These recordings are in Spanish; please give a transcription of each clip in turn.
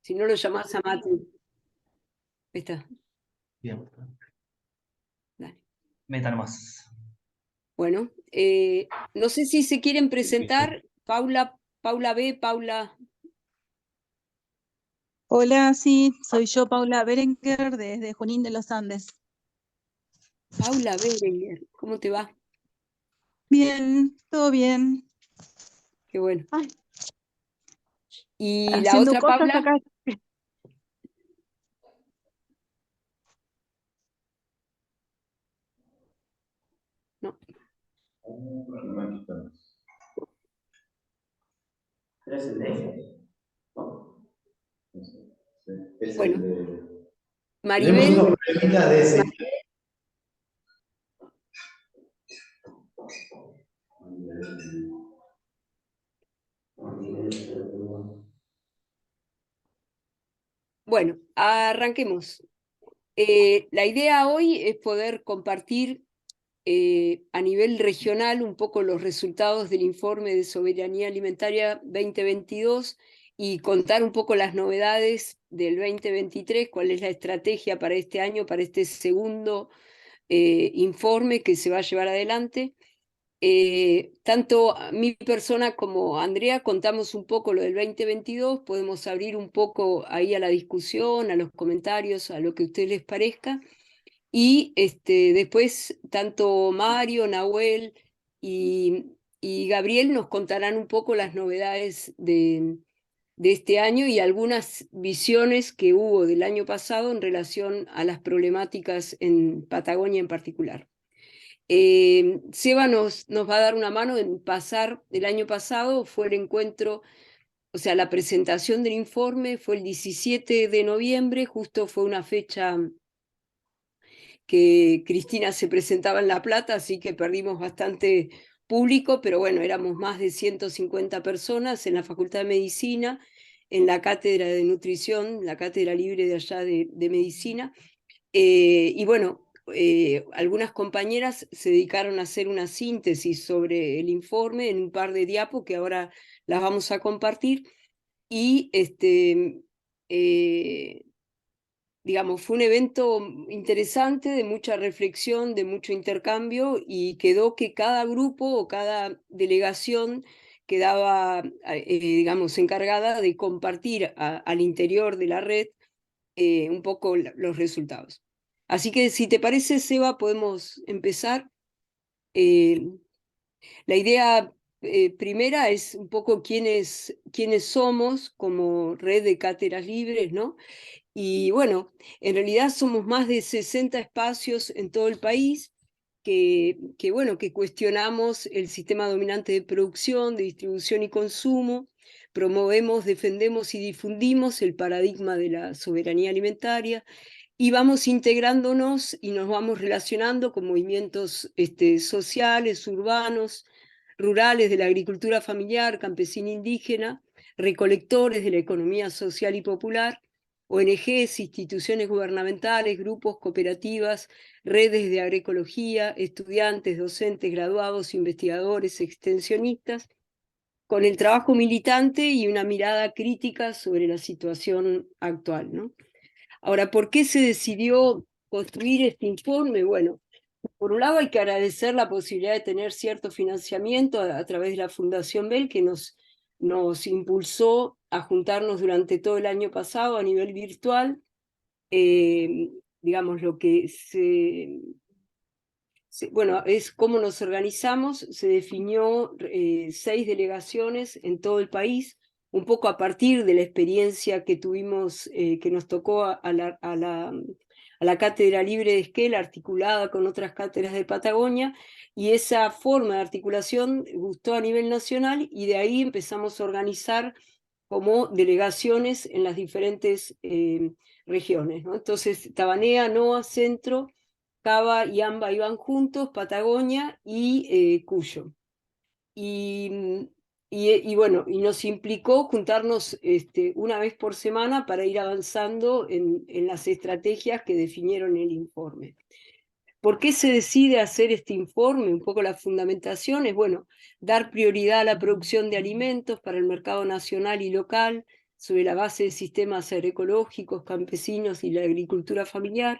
Si no lo llamás a Mati. Ahí está. Bien. Dale. Meta nomás. Bueno, no sé si se quieren presentar. Paula B, Paula. Hola, sí, soy yo, Paula Berenguer, desde Junín de los Andes. Paula Berenguer, ¿cómo te va? Bien, todo bien. Qué bueno. Ay, ¿Y la haciendo otra cosas Paula? acá. No. Bueno, Maribel. Bueno, arranquemos. La idea hoy es poder compartir a nivel regional un poco los resultados del informe de soberanía alimentaria 2022 y contar un poco las novedades del 2023, cuál es la estrategia para este año, para este segundo informe que se va a llevar adelante. Tanto mi persona como Andrea contamos un poco lo del 2022, podemos abrir un poco ahí a la discusión, a los comentarios, a lo que a ustedes les parezca. Y después tanto Mario, Nahuel y Gabriel nos contarán un poco las novedades de este año y algunas visiones que hubo del año pasado en relación a las problemáticas en Patagonia en particular. Seba nos va a dar una mano en pasar. El año pasado fue el encuentro, o sea, la presentación del informe fue el 17 de noviembre, justo fue una fecha que Cristina se presentaba en La Plata, así que perdimos bastante público, pero bueno, éramos más de 150 personas en la Facultad de Medicina, en la Cátedra de Nutrición, la Cátedra Libre de allá de Medicina, y bueno, algunas compañeras se dedicaron a hacer una síntesis sobre el informe en un par de diapos que ahora las vamos a compartir, y digamos, fue un evento interesante, de mucha reflexión, de mucho intercambio, y quedó que cada grupo o cada delegación quedaba, digamos, encargada de compartir al interior de la red un poco los resultados. Así que si te parece, Seba, podemos empezar. La idea primera es un poco quiénes somos como red de cátedras libres, ¿no? Y bueno, en realidad somos más de 60 espacios en todo el país bueno, que cuestionamos el sistema dominante de producción, de distribución y consumo, promovemos, defendemos y difundimos el paradigma de la soberanía alimentaria y vamos integrándonos y nos vamos relacionando con movimientos sociales, urbanos, rurales, de la agricultura familiar, campesina indígena, recolectores de la economía social y popular, ONGs, instituciones gubernamentales, grupos, cooperativas, redes de agroecología, estudiantes, docentes, graduados, investigadores, extensionistas, con el trabajo militante y una mirada crítica sobre la situación actual, ¿no? Ahora, ¿por qué se decidió construir este informe? Bueno, por un lado hay que agradecer la posibilidad de tener cierto financiamiento a través de la Fundación Bell, que nos impulsó a juntarnos durante todo el año pasado a nivel virtual. Digamos, lo que bueno, es cómo nos organizamos. Se definió 6 delegaciones en todo el país, un poco a partir de la experiencia que tuvimos, que nos tocó a la Cátedra Libre de Esquel, articulada con otras cátedras de Patagonia, y esa forma de articulación gustó a nivel nacional, y de ahí empezamos a organizar como delegaciones en las diferentes regiones, ¿no? Entonces, Tabanea, NOA, Centro, Cava y AMBA iban juntos, Patagonia y Cuyo. Y bueno, y nos implicó juntarnos una vez por semana para ir avanzando en las estrategias que definieron el informe. ¿Por qué se decide hacer este informe? Un poco la fundamentación es, bueno, dar prioridad a la producción de alimentos para el mercado nacional y local, sobre la base de sistemas agroecológicos, campesinos y la agricultura familiar,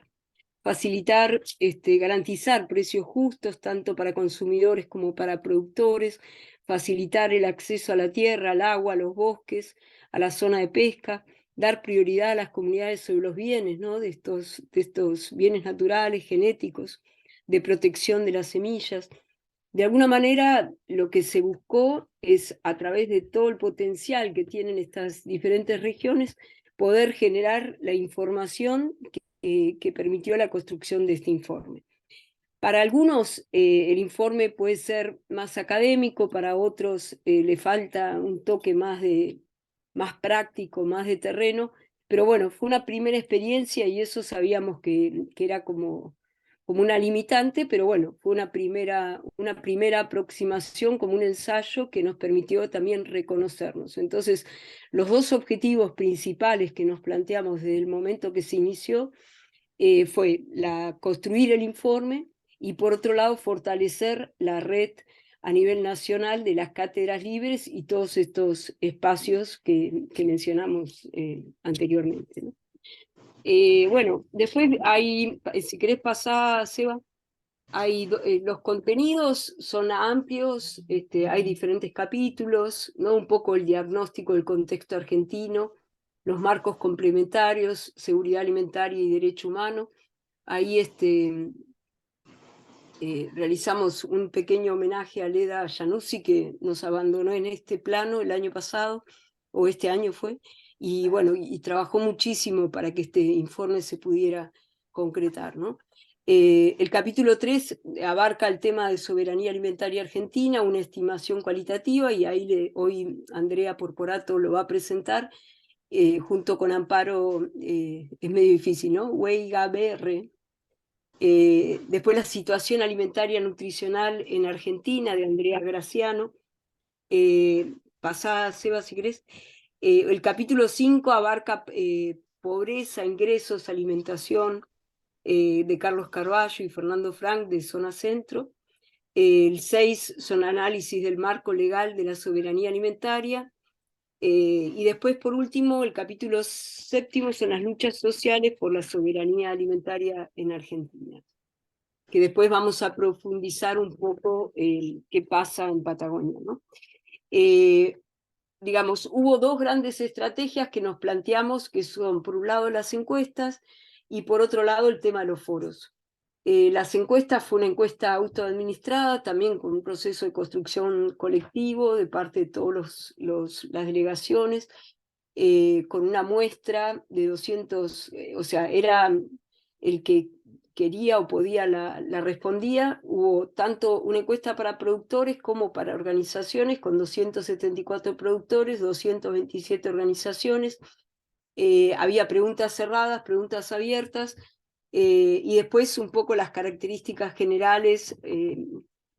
facilitar, garantizar precios justos tanto para consumidores como para productores, facilitar el acceso a la tierra, al agua, a los bosques, a la zona de pesca, dar prioridad a las comunidades sobre los bienes, ¿no? de estos bienes naturales, genéticos, de protección de las semillas. De alguna manera, lo que se buscó es, a través de todo el potencial que tienen estas diferentes regiones, poder generar la información que permitió la construcción de este informe. Para algunos el informe puede ser más académico, para otros le falta un toque más práctico, más de terreno, pero bueno, fue una primera experiencia y eso sabíamos que era como una limitante, pero bueno, fue una primera aproximación, como un ensayo que nos permitió también reconocernos. Entonces, los dos objetivos principales que nos planteamos desde el momento que se inició fue construir el informe y por otro lado fortalecer la red a nivel nacional de las cátedras libres y todos estos espacios que mencionamos anteriormente, ¿no? Bueno, después hay, si querés pasar, Seba, los contenidos son amplios, hay diferentes capítulos, ¿no? Un poco el diagnóstico del contexto argentino, los marcos complementarios, seguridad alimentaria y derecho humano. Ahí realizamos un pequeño homenaje a Leda Januzzi, que nos abandonó en este plano el año pasado, o este año fue, y bueno, y trabajó muchísimo para que este informe se pudiera concretar, ¿no? El capítulo 3 abarca el tema de soberanía alimentaria argentina, una estimación cualitativa, y ahí hoy Andrea Porporato lo va a presentar, junto con Amparo, es medio difícil, ¿no? Weiga-BR. Después la situación alimentaria nutricional en Argentina, de Andrea Graciano. Pasá, Seba, si querés. El capítulo 5 abarca pobreza, ingresos, alimentación, de Carlos Carballo y Fernando Frank, de Zona Centro. El 6 son análisis del marco legal de la soberanía alimentaria. Y después, por último, el capítulo 7 son las luchas sociales por la soberanía alimentaria en Argentina, que después vamos a profundizar un poco qué pasa en Patagonia, ¿no? Digamos, hubo dos grandes estrategias que nos planteamos, que son, por un lado, las encuestas y por otro lado, el tema de los foros. Las encuestas fue una encuesta autoadministrada, también con un proceso de construcción colectivo de parte de todas las delegaciones, con una muestra de 200, o sea, era el que quería o podía la respondía. Hubo tanto una encuesta para productores como para organizaciones, con 274 productores, 227 organizaciones. Había preguntas cerradas, preguntas abiertas, y después un poco las características generales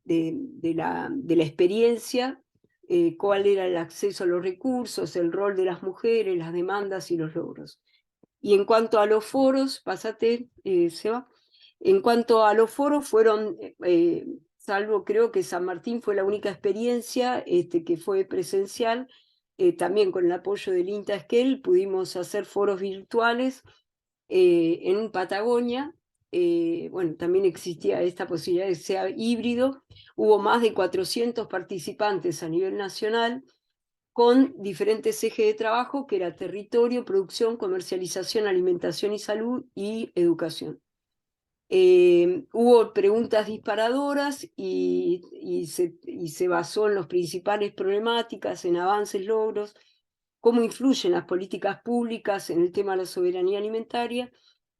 de la experiencia, cuál era el acceso a los recursos, el rol de las mujeres, las demandas y los logros. Y en cuanto a los foros, pásate, Seba. En cuanto a los foros, fueron, salvo creo que San Martín fue la única experiencia que fue presencial, también con el apoyo del INTA Esquel, pudimos hacer foros virtuales en Patagonia. Bueno, también existía esta posibilidad de que sea híbrido. Hubo más de 400 participantes a nivel nacional, con diferentes ejes de trabajo, que era territorio, producción, comercialización, alimentación y salud, y educación. Hubo preguntas disparadoras y se basó en las principales problemáticas, en avances, logros, cómo influyen las políticas públicas en el tema de la soberanía alimentaria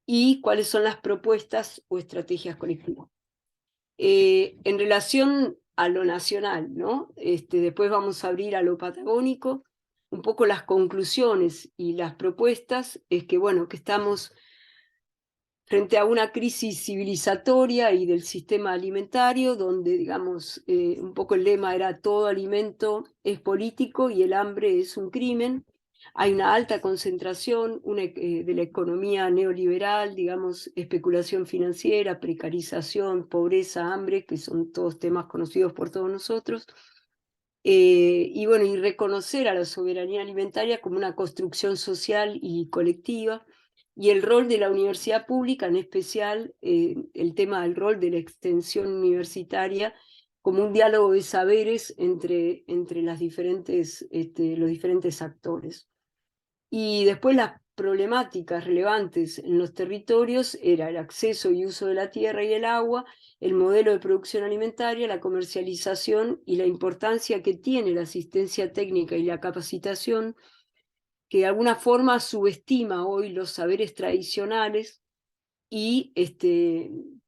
y cuáles son las propuestas o estrategias colectivas. En relación a lo nacional, ¿no? Después vamos a abrir a lo patagónico. Un poco las conclusiones y las propuestas es que, bueno, que estamos frente a una crisis civilizatoria y del sistema alimentario, donde, digamos, un poco el lema era: todo alimento es político y el hambre es un crimen. Hay una alta concentración de la economía neoliberal, digamos, especulación financiera, precarización, pobreza, hambre, que son todos temas conocidos por todos nosotros. y bueno, y reconocer a la soberanía alimentaria como una construcción social y colectiva, y el rol de la universidad pública, en especial el tema del rol de la extensión universitaria, como un diálogo de saberes entre los diferentes actores. Y después las problemáticas relevantes en los territorios era el acceso y uso de la tierra y el agua, el modelo de producción alimentaria, la comercialización y la importancia que tiene la asistencia técnica y la capacitación, que de alguna forma subestima hoy los saberes tradicionales y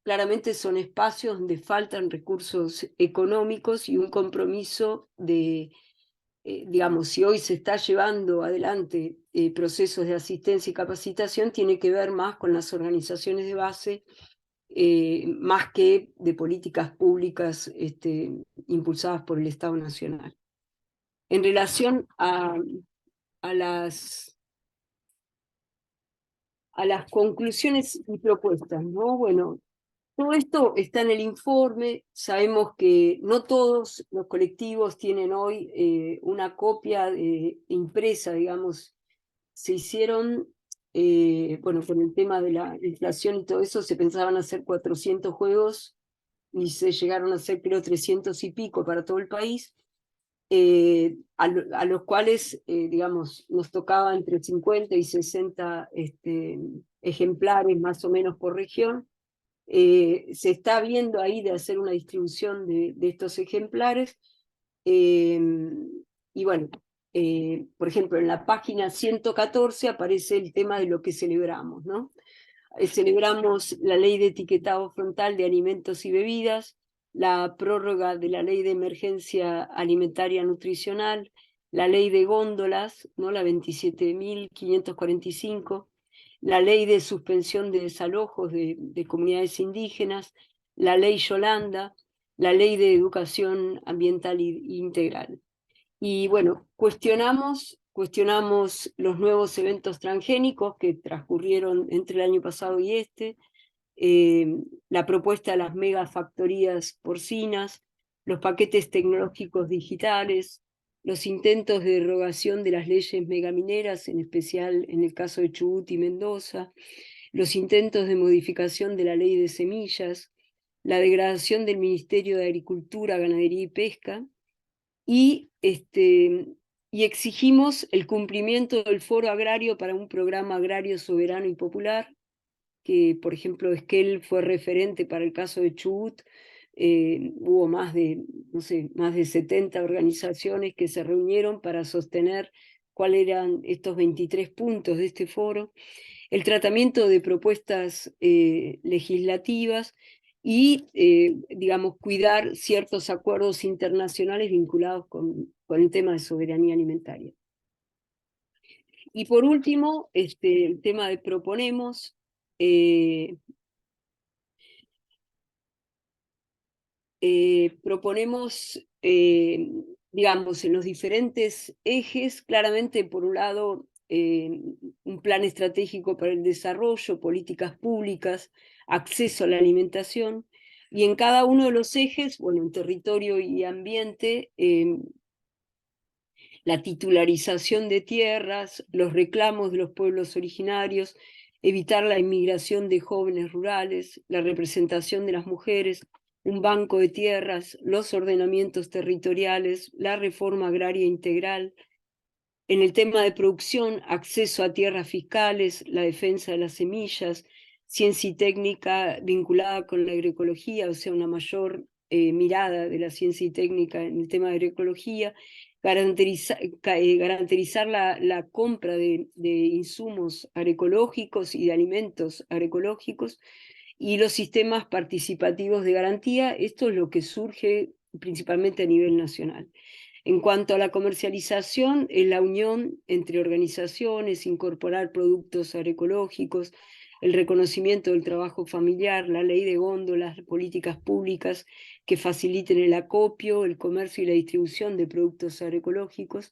claramente son espacios donde faltan recursos económicos y un compromiso de digamos, si hoy se está llevando adelante procesos de asistencia y capacitación, tiene que ver más con las organizaciones de base, más que de políticas públicas impulsadas por el Estado Nacional. En relación a las conclusiones y propuestas, ¿no? Bueno, todo esto está en el informe, sabemos que no todos los colectivos tienen hoy una copia impresa, digamos, se hicieron, bueno, con el tema de la inflación y todo eso, se pensaban hacer 400 juegos y se llegaron a hacer creo 300 y pico para todo el país, a los cuales, digamos, nos tocaba entre 50 y 60 ejemplares más o menos por región. Se está viendo ahí de hacer una distribución de estos ejemplares. Y bueno, por ejemplo, en la página 114 aparece el tema de lo que celebramos, ¿no? Celebramos la ley de etiquetado frontal de alimentos y bebidas, la prórroga de la ley de emergencia alimentaria nutricional, la ley de góndolas, ¿no? La 27.545, la ley de suspensión de desalojos de comunidades indígenas, la ley Yolanda, la ley de educación ambiental integral. Y bueno, cuestionamos los nuevos eventos transgénicos que transcurrieron entre el año pasado y la propuesta de las megafactorías porcinas, los paquetes tecnológicos digitales, los intentos de derogación de las leyes megamineras, en especial en el caso de Chubut y Mendoza, los intentos de modificación de la ley de semillas, la degradación del Ministerio de Agricultura, Ganadería y Pesca, y exigimos el cumplimiento del Foro Agrario para un programa agrario soberano y popular, que por ejemplo Esquel fue referente para el caso de Chubut. Hubo más de 70 organizaciones que se reunieron para sostener cuáles eran estos 23 puntos de este foro, el tratamiento de propuestas legislativas y, digamos, cuidar ciertos acuerdos internacionales vinculados con el tema de soberanía alimentaria. Y por último, el tema de proponemos, digamos, en los diferentes ejes, claramente, por un lado, un plan estratégico para el desarrollo, políticas públicas, acceso a la alimentación, y en cada uno de los ejes, bueno, en territorio y ambiente, la titularización de tierras, los reclamos de los pueblos originarios, evitar la inmigración de jóvenes rurales, la representación de las mujeres, un banco de tierras, los ordenamientos territoriales, la reforma agraria integral. En el tema de producción, acceso a tierras fiscales, la defensa de las semillas, ciencia y técnica vinculada con la agroecología, o sea, una mayor mirada de la ciencia y técnica en el tema de agroecología, garantizar la compra de insumos agroecológicos y de alimentos agroecológicos, y los sistemas participativos de garantía. Esto es lo que surge principalmente a nivel nacional. En cuanto a la comercialización, es la unión entre organizaciones, incorporar productos agroecológicos, el reconocimiento del trabajo familiar, la ley de góndolas, políticas públicas que faciliten el acopio, el comercio y la distribución de productos agroecológicos.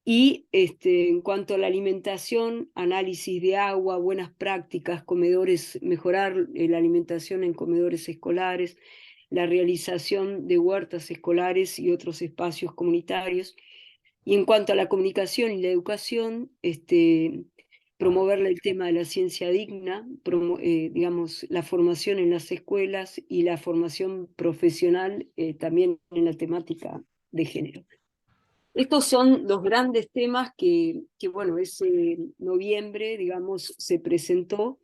Y en cuanto a la alimentación, análisis de agua, buenas prácticas, comedores, mejorar la alimentación en comedores escolares, la realización de huertas escolares y otros espacios comunitarios. Y en cuanto a la comunicación y la educación, promover el tema de la ciencia digna, digamos, la formación en las escuelas y la formación profesional también en la temática de género. Estos son los grandes temas que bueno, ese noviembre, digamos, se presentó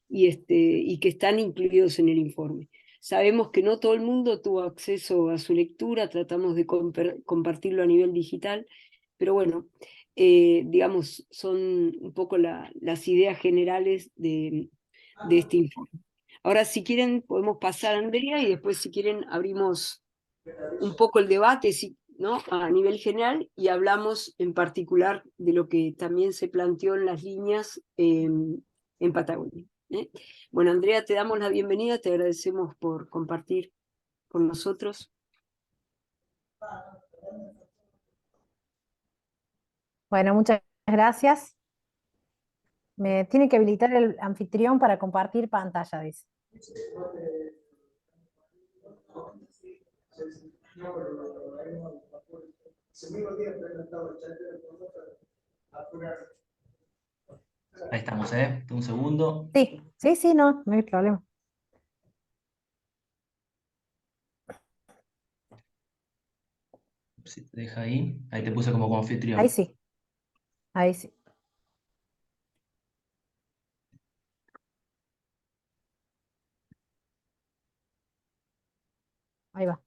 y que están incluidos en el informe. Sabemos que no todo el mundo tuvo acceso a su lectura, tratamos de compartirlo a nivel digital, pero bueno, digamos, son un poco las ideas generales de este informe. Ahora, si quieren, podemos pasar a Andrea y después, si quieren, abrimos un poco el debate, ¿no? A nivel general, y hablamos en particular de lo que también se planteó en las líneas en Patagonia. Bueno, Andrea, te damos la bienvenida, te agradecemos por compartir con nosotros. Bueno, muchas gracias. Me tiene que habilitar el anfitrión para compartir pantalla, dice. Ahí estamos, ¿eh? Un segundo. Sí, no hay problema. Si te deja ahí. Ahí te puse como anfitrión. Ahí sí. Ahí va.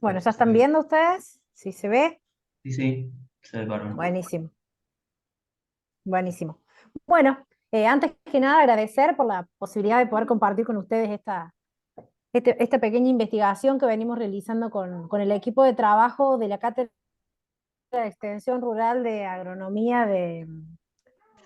Bueno, ¿ya están viendo ustedes? ¿Sí se ve? Sí, se ve bárbaro. Buenísimo. Buenísimo. Bueno, antes que nada agradecer por la posibilidad de poder compartir con ustedes esta pequeña investigación que venimos realizando con el equipo de trabajo de la Cátedra de Extensión Rural de Agronomía de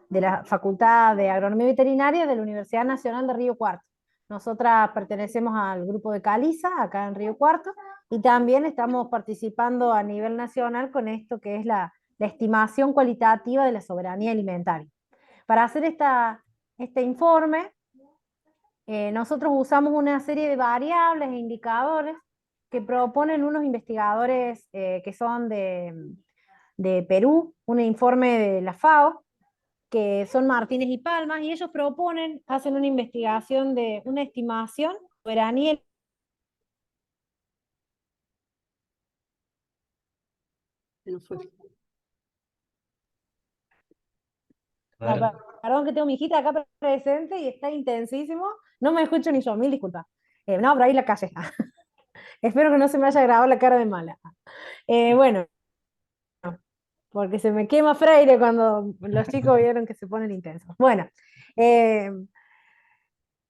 la Facultad de Agronomía Veterinaria de la Universidad Nacional de Río Cuarto. Nosotras pertenecemos al grupo de Caliza, acá en Río Cuarto, y también estamos participando a nivel nacional con esto que es la estimación cualitativa de la soberanía alimentaria. Para hacer este informe, nosotros usamos una serie de variables e indicadores que proponen unos investigadores que son de Perú, un informe de la FAO, que son Martínez y Palmas, y ellos hacen una investigación de una estimación de soberanía. No, perdón que tengo mi hijita acá presente y está intensísimo. No me escucho ni yo, mil disculpas. No, pero ahí la calle. Espero que no se me haya grabado la cara de mala. Bueno, porque se me quema Freire cuando los chicos vieron que se ponen intensos. Bueno,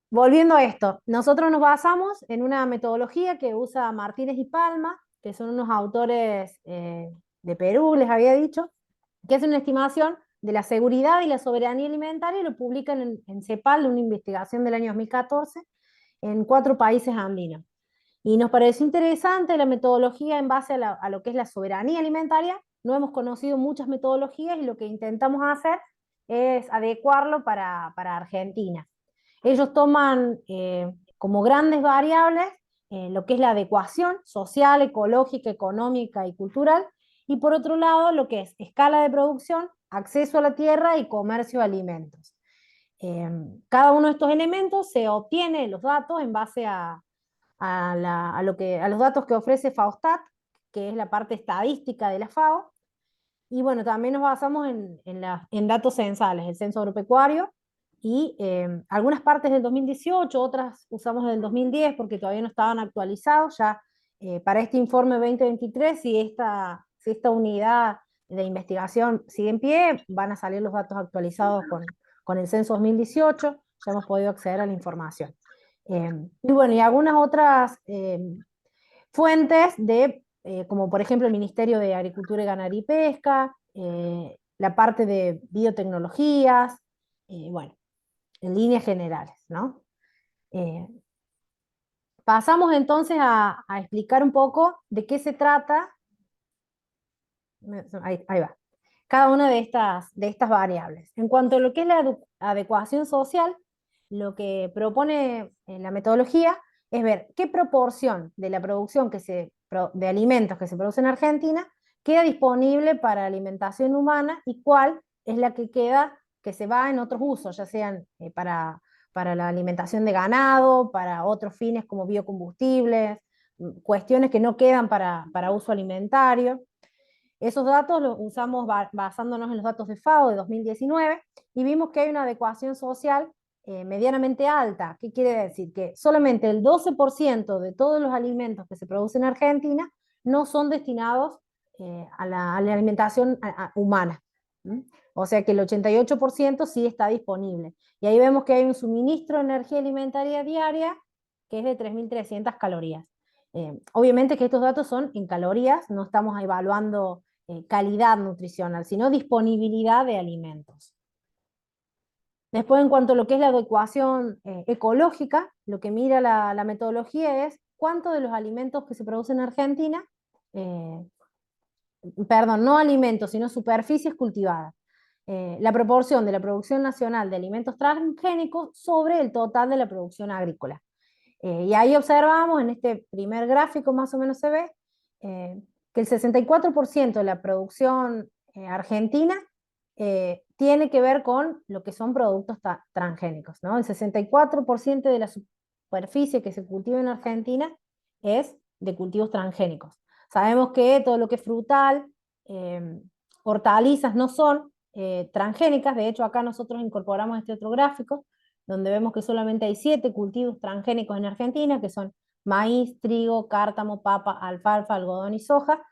volviendo a esto, nosotros nos basamos en una metodología que usa Martínez y Palma, que son unos autores de Perú, les había dicho, que hacen una estimación de la seguridad y la soberanía alimentaria y lo publican en CEPAL, una investigación del año 2014, en 4 países andinos. Y nos pareció interesante la metodología en base a lo que es la soberanía alimentaria. No hemos conocido muchas metodologías y lo que intentamos hacer es adecuarlo para Argentina. Ellos toman como grandes variables lo que es la adecuación social, ecológica, económica y cultural, y por otro lado lo que es escala de producción, acceso a la tierra y comercio de alimentos. Cada uno de estos elementos se obtiene los datos en base a los datos que ofrece FAOSTAT, que es la parte estadística de la FAO, y bueno, también nos basamos en datos censales, el censo agropecuario, y algunas partes del 2018, otras usamos del 2010 porque todavía no estaban actualizados, ya para este informe 2023, si esta unidad de investigación sigue en pie, van a salir los datos actualizados con el censo 2018, ya hemos podido acceder a la información. Y bueno, y algunas otras fuentes como por ejemplo el Ministerio de Agricultura y Ganadería y Pesca, la parte de biotecnologías, bueno, en líneas generales, ¿no? Pasamos entonces a explicar un poco de qué se trata, ahí va, cada una de estas variables. En cuanto a lo que es la adecuación social, lo que propone la metodología es ver qué proporción de la producción de alimentos que se produce en Argentina queda disponible para alimentación humana y cuál es la que queda, que se va en otros usos, ya sean para la alimentación de ganado, para otros fines como biocombustibles, cuestiones que no quedan para uso alimentario. Esos datos los usamos basándonos en los datos de FAO de 2019 y vimos que hay una adecuación social medianamente alta. ¿Qué quiere decir? Que solamente el 12% de todos los alimentos que se producen en Argentina no son destinados a la alimentación humana. ¿Mm? O sea que el 88% sí está disponible. Y ahí vemos que hay un suministro de energía alimentaria diaria que es de 3.300 calorías. Obviamente que estos datos son en calorías, no estamos evaluando calidad nutricional, sino disponibilidad de alimentos. Después, en cuanto a lo que es la adecuación ecológica, lo que mira la metodología es cuánto de los alimentos que se producen en Argentina, perdón, no alimentos, sino superficies cultivadas, la proporción de la producción nacional de alimentos transgénicos sobre el total de la producción agrícola. Y ahí observamos, en este primer gráfico más o menos se ve, que el 64% de la producción argentina tiene que ver con lo que son productos transgénicos, ¿no? El 64% de la superficie que se cultiva en Argentina es de cultivos transgénicos. Sabemos que todo lo que es frutal, hortalizas no son transgénicas, de hecho acá nosotros incorporamos este otro gráfico, donde vemos que solamente hay 7 cultivos transgénicos en Argentina, que son maíz, trigo, cártamo, papa, alfalfa, algodón y soja,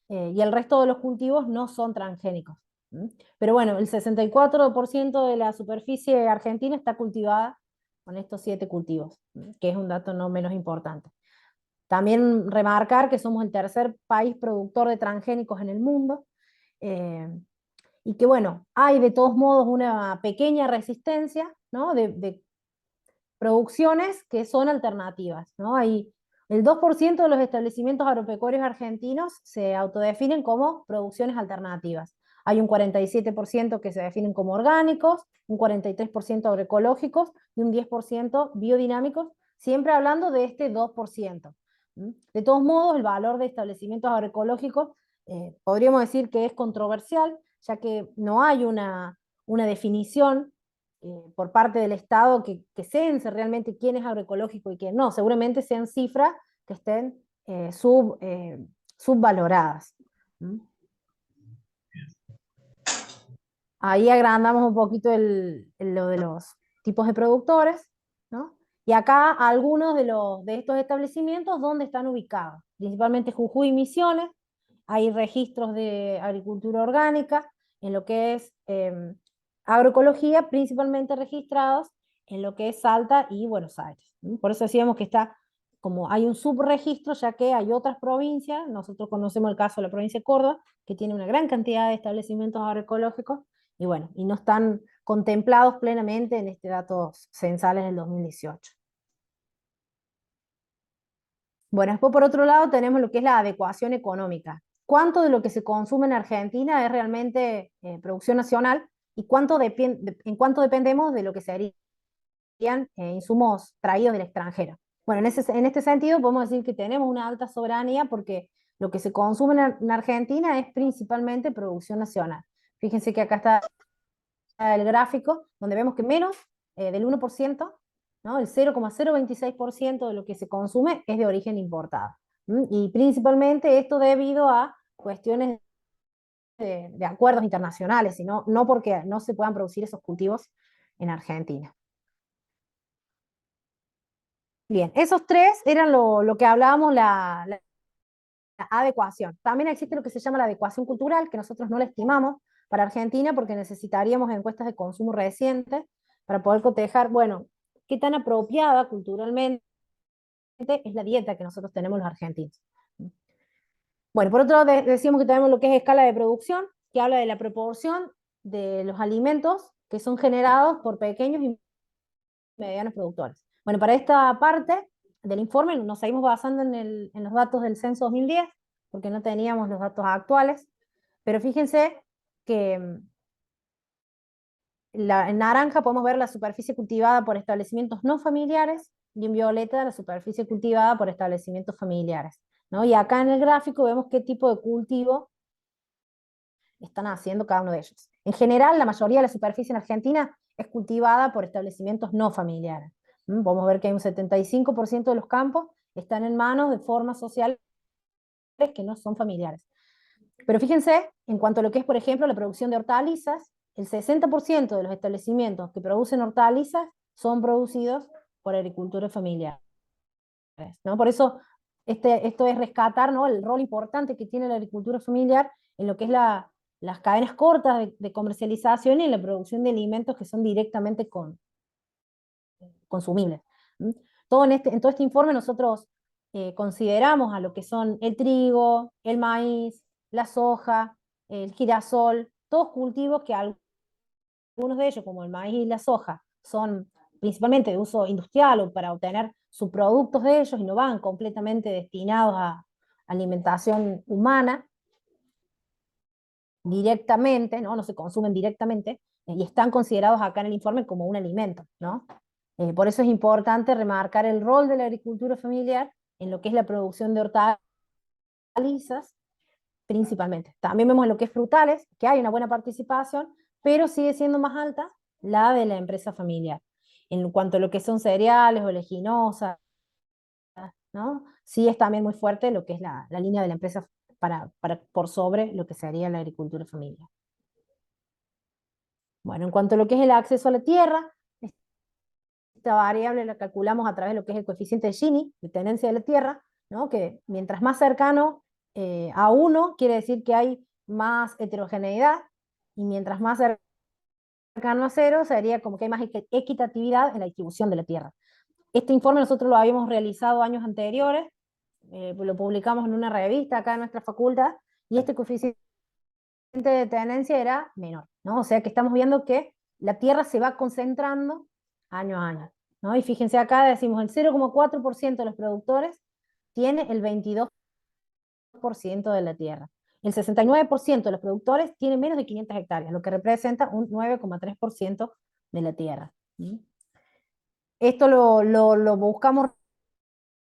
y el resto de los cultivos no son transgénicos. Pero bueno, el 64% de la superficie argentina está cultivada con estos 7 cultivos, que es un dato no menos importante. También remarcar que somos el tercer país productor de transgénicos en el mundo, y que bueno, hay de todos modos una pequeña resistencia, ¿no? de producciones que son alternativas, ¿no? Hay el 2% de los establecimientos agropecuarios argentinos se autodefinen como producciones alternativas. Hay un 47% que se definen como orgánicos, un 43% agroecológicos y un 10% biodinámicos, siempre hablando de este 2%. De todos modos, el valor de establecimientos agroecológicos podríamos decir que es controversial, ya que no hay una definición por parte del Estado que cense realmente quién es agroecológico y quién no. Seguramente sean cifras que estén subvaloradas. Ahí agrandamos un poquito lo de los tipos de productores, ¿no? Y acá algunos de estos establecimientos, ¿dónde están ubicados? Principalmente Jujuy y Misiones. Hay registros de agricultura orgánica, en lo que es agroecología, principalmente registrados en lo que es Salta y Buenos Aires. Por eso decíamos que está, como hay un subregistro, ya que hay otras provincias, nosotros conocemos el caso de la provincia de Córdoba, que tiene una gran cantidad de establecimientos agroecológicos, y bueno, y no están contemplados plenamente en este datos censales del 2018. Bueno, después por otro lado tenemos lo que es la adecuación económica. ¿Cuánto de lo que se consume en Argentina es realmente producción nacional y en cuánto dependemos de lo que serían insumos traídos del extranjero? Bueno, en este sentido podemos decir que tenemos una alta soberanía porque lo que se consume en Argentina es principalmente producción nacional. Fíjense que acá está el gráfico donde vemos que menos del 1%, ¿no? El 0,026% de lo que se consume es de origen importado. Y principalmente esto debido a cuestiones de acuerdos internacionales, sino no porque no se puedan producir esos cultivos en Argentina. Bien, esos tres eran lo que hablábamos, la adecuación. También existe lo que se llama la adecuación cultural, que nosotros no la estimamos para Argentina porque necesitaríamos encuestas de consumo recientes para poder cotejar, bueno, qué tan apropiada culturalmente es la dieta que nosotros tenemos los argentinos. Bueno, por otro lado decimos que tenemos lo que es escala de producción, que habla de la proporción de los alimentos que son generados por pequeños y medianos productores. Bueno, para esta parte del informe nos seguimos basando en los datos del censo 2010, porque no teníamos los datos actuales, pero fíjense que en naranja podemos ver la superficie cultivada por establecimientos no familiares, y en violeta la superficie cultivada por establecimientos familiares, ¿no? Y acá en el gráfico vemos qué tipo de cultivo están haciendo cada uno de ellos. En general, la mayoría de la superficie en Argentina es cultivada por establecimientos no familiares. Podemos ver que hay un 75% de los campos están en manos de formas sociales que no son familiares. Pero fíjense, en cuanto a lo que es, por ejemplo, la producción de hortalizas, el 60% de los establecimientos que producen hortalizas son producidos por agricultores familiares, ¿no? Por eso esto es rescatar, ¿no?, el rol importante que tiene la agricultura familiar en lo que es las cadenas cortas de comercialización y en la producción de alimentos que son directamente consumibles. En todo este informe nosotros consideramos a lo que son el trigo, el maíz, la soja, el girasol, todos cultivos que algunos de ellos, como el maíz y la soja, son principalmente de uso industrial o para obtener subproductos de ellos y no van completamente destinados a alimentación humana directamente, ¿no? No se consumen directamente, y están considerados acá en el informe como un alimento, ¿no? Por eso es importante remarcar el rol de la agricultura familiar en lo que es la producción de hortalizas, principalmente. También vemos en lo que es frutales, que hay una buena participación, pero sigue siendo más alta la de la empresa familiar. En cuanto a lo que son cereales, oleaginosas, ¿no? Sí es también muy fuerte lo que es la línea de la empresa por sobre lo que sería la agricultura familiar. Bueno, en cuanto a lo que es el acceso a la tierra, esta variable la calculamos a través de lo que es el coeficiente de Gini, de tenencia de la tierra, ¿no? Que mientras más cercano a 1, quiere decir que hay más heterogeneidad, y mientras más cercano a 0, sería como que hay más equitatividad en la distribución de la tierra. Este informe nosotros lo habíamos realizado años anteriores, lo publicamos en una revista acá en nuestra facultad, y este coeficiente de tenencia era menor, ¿no? O sea que estamos viendo que la tierra se va concentrando año a año, ¿no? Y fíjense acá, decimos el 0,4% de los productores tiene el 22% de la tierra. El 69% de los productores tiene menos de 500 hectáreas, lo que representa un 9,3% de la tierra. Esto lo buscamos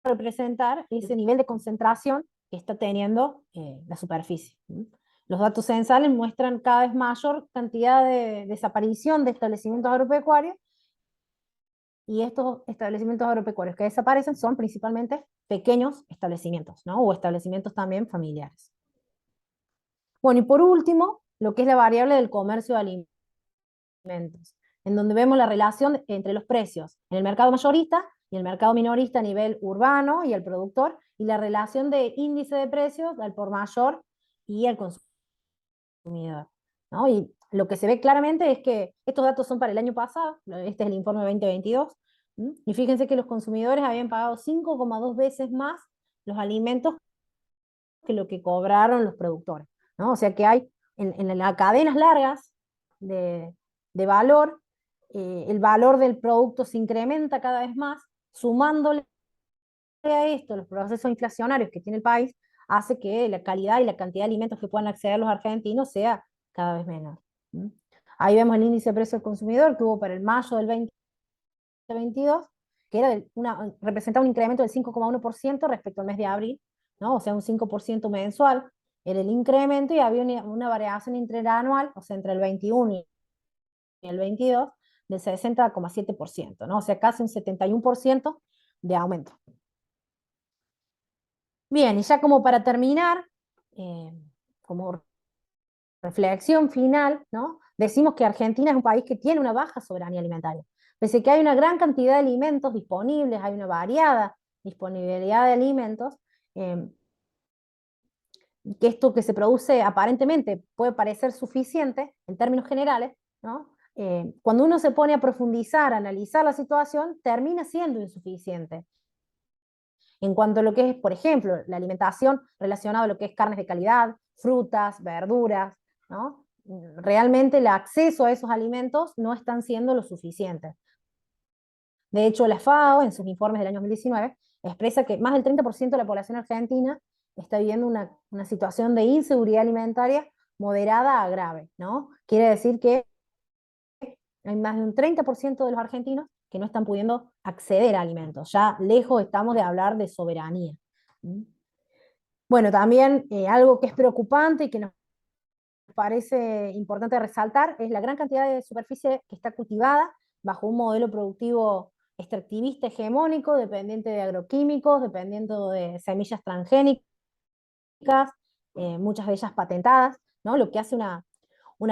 representar ese nivel de concentración que está teniendo la superficie. Los datos censales muestran cada vez mayor cantidad de desaparición de establecimientos agropecuarios, y estos establecimientos agropecuarios que desaparecen son principalmente pequeños establecimientos, ¿no? O establecimientos también familiares. Bueno, y por último, lo que es la variable del comercio de alimentos, en donde vemos la relación entre los precios en el mercado mayorista y el mercado minorista a nivel urbano y el productor, y la relación de índice de precios al por mayor y al consumidor, ¿no? Y lo que se ve claramente es que estos datos son para el año pasado, este es el informe 2022, y fíjense que los consumidores habían pagado 5,2 veces más los alimentos que lo que cobraron los productores, ¿no? O sea que hay en las cadenas largas de valor, el valor del producto se incrementa cada vez más, sumándole a esto los procesos inflacionarios que tiene el país, hace que la calidad y la cantidad de alimentos que puedan acceder los argentinos sea cada vez menor. Ahí vemos el índice de precio del consumidor que hubo para el mayo del 2022, que era representaba un incremento del 5,1% respecto al mes de abril, ¿no? O sea, un 5% mensual era el incremento, y había una variación interanual, o sea, entre el 21 y el 22, del 60,7%, ¿no? O sea, casi un 71% de aumento. Bien, y ya como para terminar, como reflexión final, ¿no? Decimos que Argentina es un país que tiene una baja soberanía alimentaria. Pese a que hay una gran cantidad de alimentos disponibles, hay una variada disponibilidad de alimentos, que esto que se produce aparentemente puede parecer suficiente en términos generales, ¿no? Cuando uno se pone a profundizar, a analizar la situación, termina siendo insuficiente. En cuanto a lo que es, por ejemplo, la alimentación relacionada a lo que es carnes de calidad, frutas, verduras, ¿no? Realmente el acceso a esos alimentos no están siendo lo suficiente. De hecho, la FAO, en sus informes del año 2019, expresa que más del 30% de la población argentina está viviendo una situación de inseguridad alimentaria moderada a grave, ¿no? Quiere decir que hay más de un 30% de los argentinos que que no están pudiendo acceder a alimentos. Ya lejos estamos de hablar de soberanía. Bueno, también algo que es preocupante y que nos parece importante resaltar es la gran cantidad de superficie que está cultivada bajo un modelo productivo extractivista hegemónico, dependiente de agroquímicos, dependiendo de semillas transgénicas, muchas de ellas patentadas, ¿no? Lo que hace una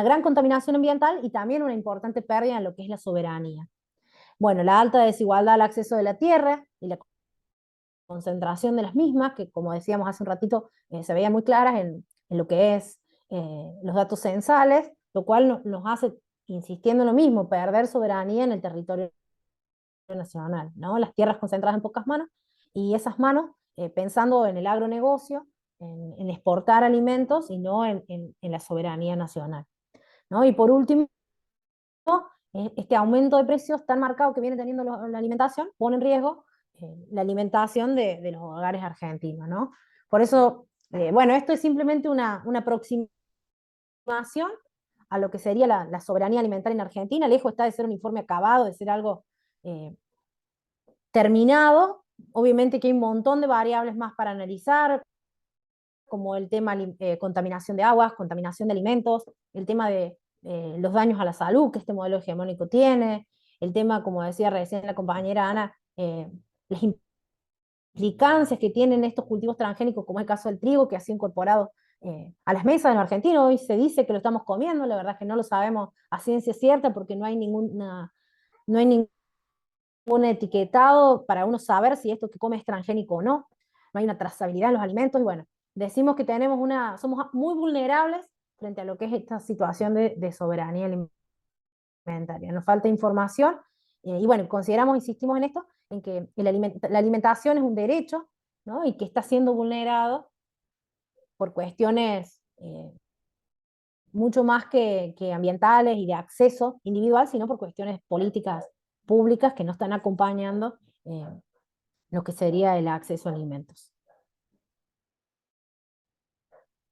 gran contaminación ambiental y también una importante pérdida en lo que es la soberanía. Bueno, la alta desigualdad al acceso de la tierra y la concentración de las mismas, que como decíamos hace un ratito, se veían muy claras en lo que es los datos censales, lo cual nos hace, insistiendo en lo mismo, perder soberanía en el territorio nacional, ¿no? Las tierras concentradas en pocas manos, y esas manos, pensando en el agronegocio, en exportar alimentos y no en la soberanía nacional, ¿no? Y por último, este aumento de precios tan marcado que viene teniendo la alimentación pone en riesgo la alimentación de los hogares argentinos, ¿no? Por eso, bueno, esto es simplemente una aproximación a lo que sería la soberanía alimentaria en Argentina. Lejos está de ser un informe acabado, de ser algo terminado. Obviamente que hay un montón de variables más para analizar, como el tema contaminación de aguas, contaminación de alimentos, el tema de los daños a la salud que este modelo hegemónico tiene, el tema, como decía recién la compañera Ana, las implicancias que tienen estos cultivos transgénicos, como es el caso del trigo, que ha sido incorporado a las mesas de los argentinos. Hoy se dice que lo estamos comiendo, la verdad es que no lo sabemos a ciencia cierta porque no hay ningún etiquetado para uno saber si esto que come es transgénico o no. No hay una trazabilidad en los alimentos y bueno, decimos que somos muy vulnerables frente a lo que es esta situación de soberanía alimentaria. Nos falta información y bueno, consideramos, insistimos en esto, en que la alimentación es un derecho, ¿no? Y que está siendo vulnerado por cuestiones mucho más que ambientales y de acceso individual, sino por cuestiones políticas públicas que no están acompañando lo que sería el acceso a alimentos.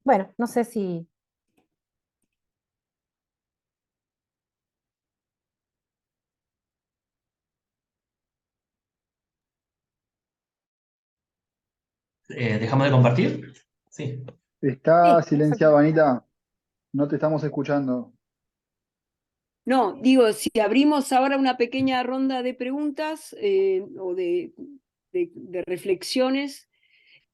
Bueno, no sé si... ¿Dejamos de compartir? Sí. Está Sí, silenciado, Anita. No te estamos escuchando. No, digo, si abrimos ahora una pequeña ronda de preguntas o de reflexiones,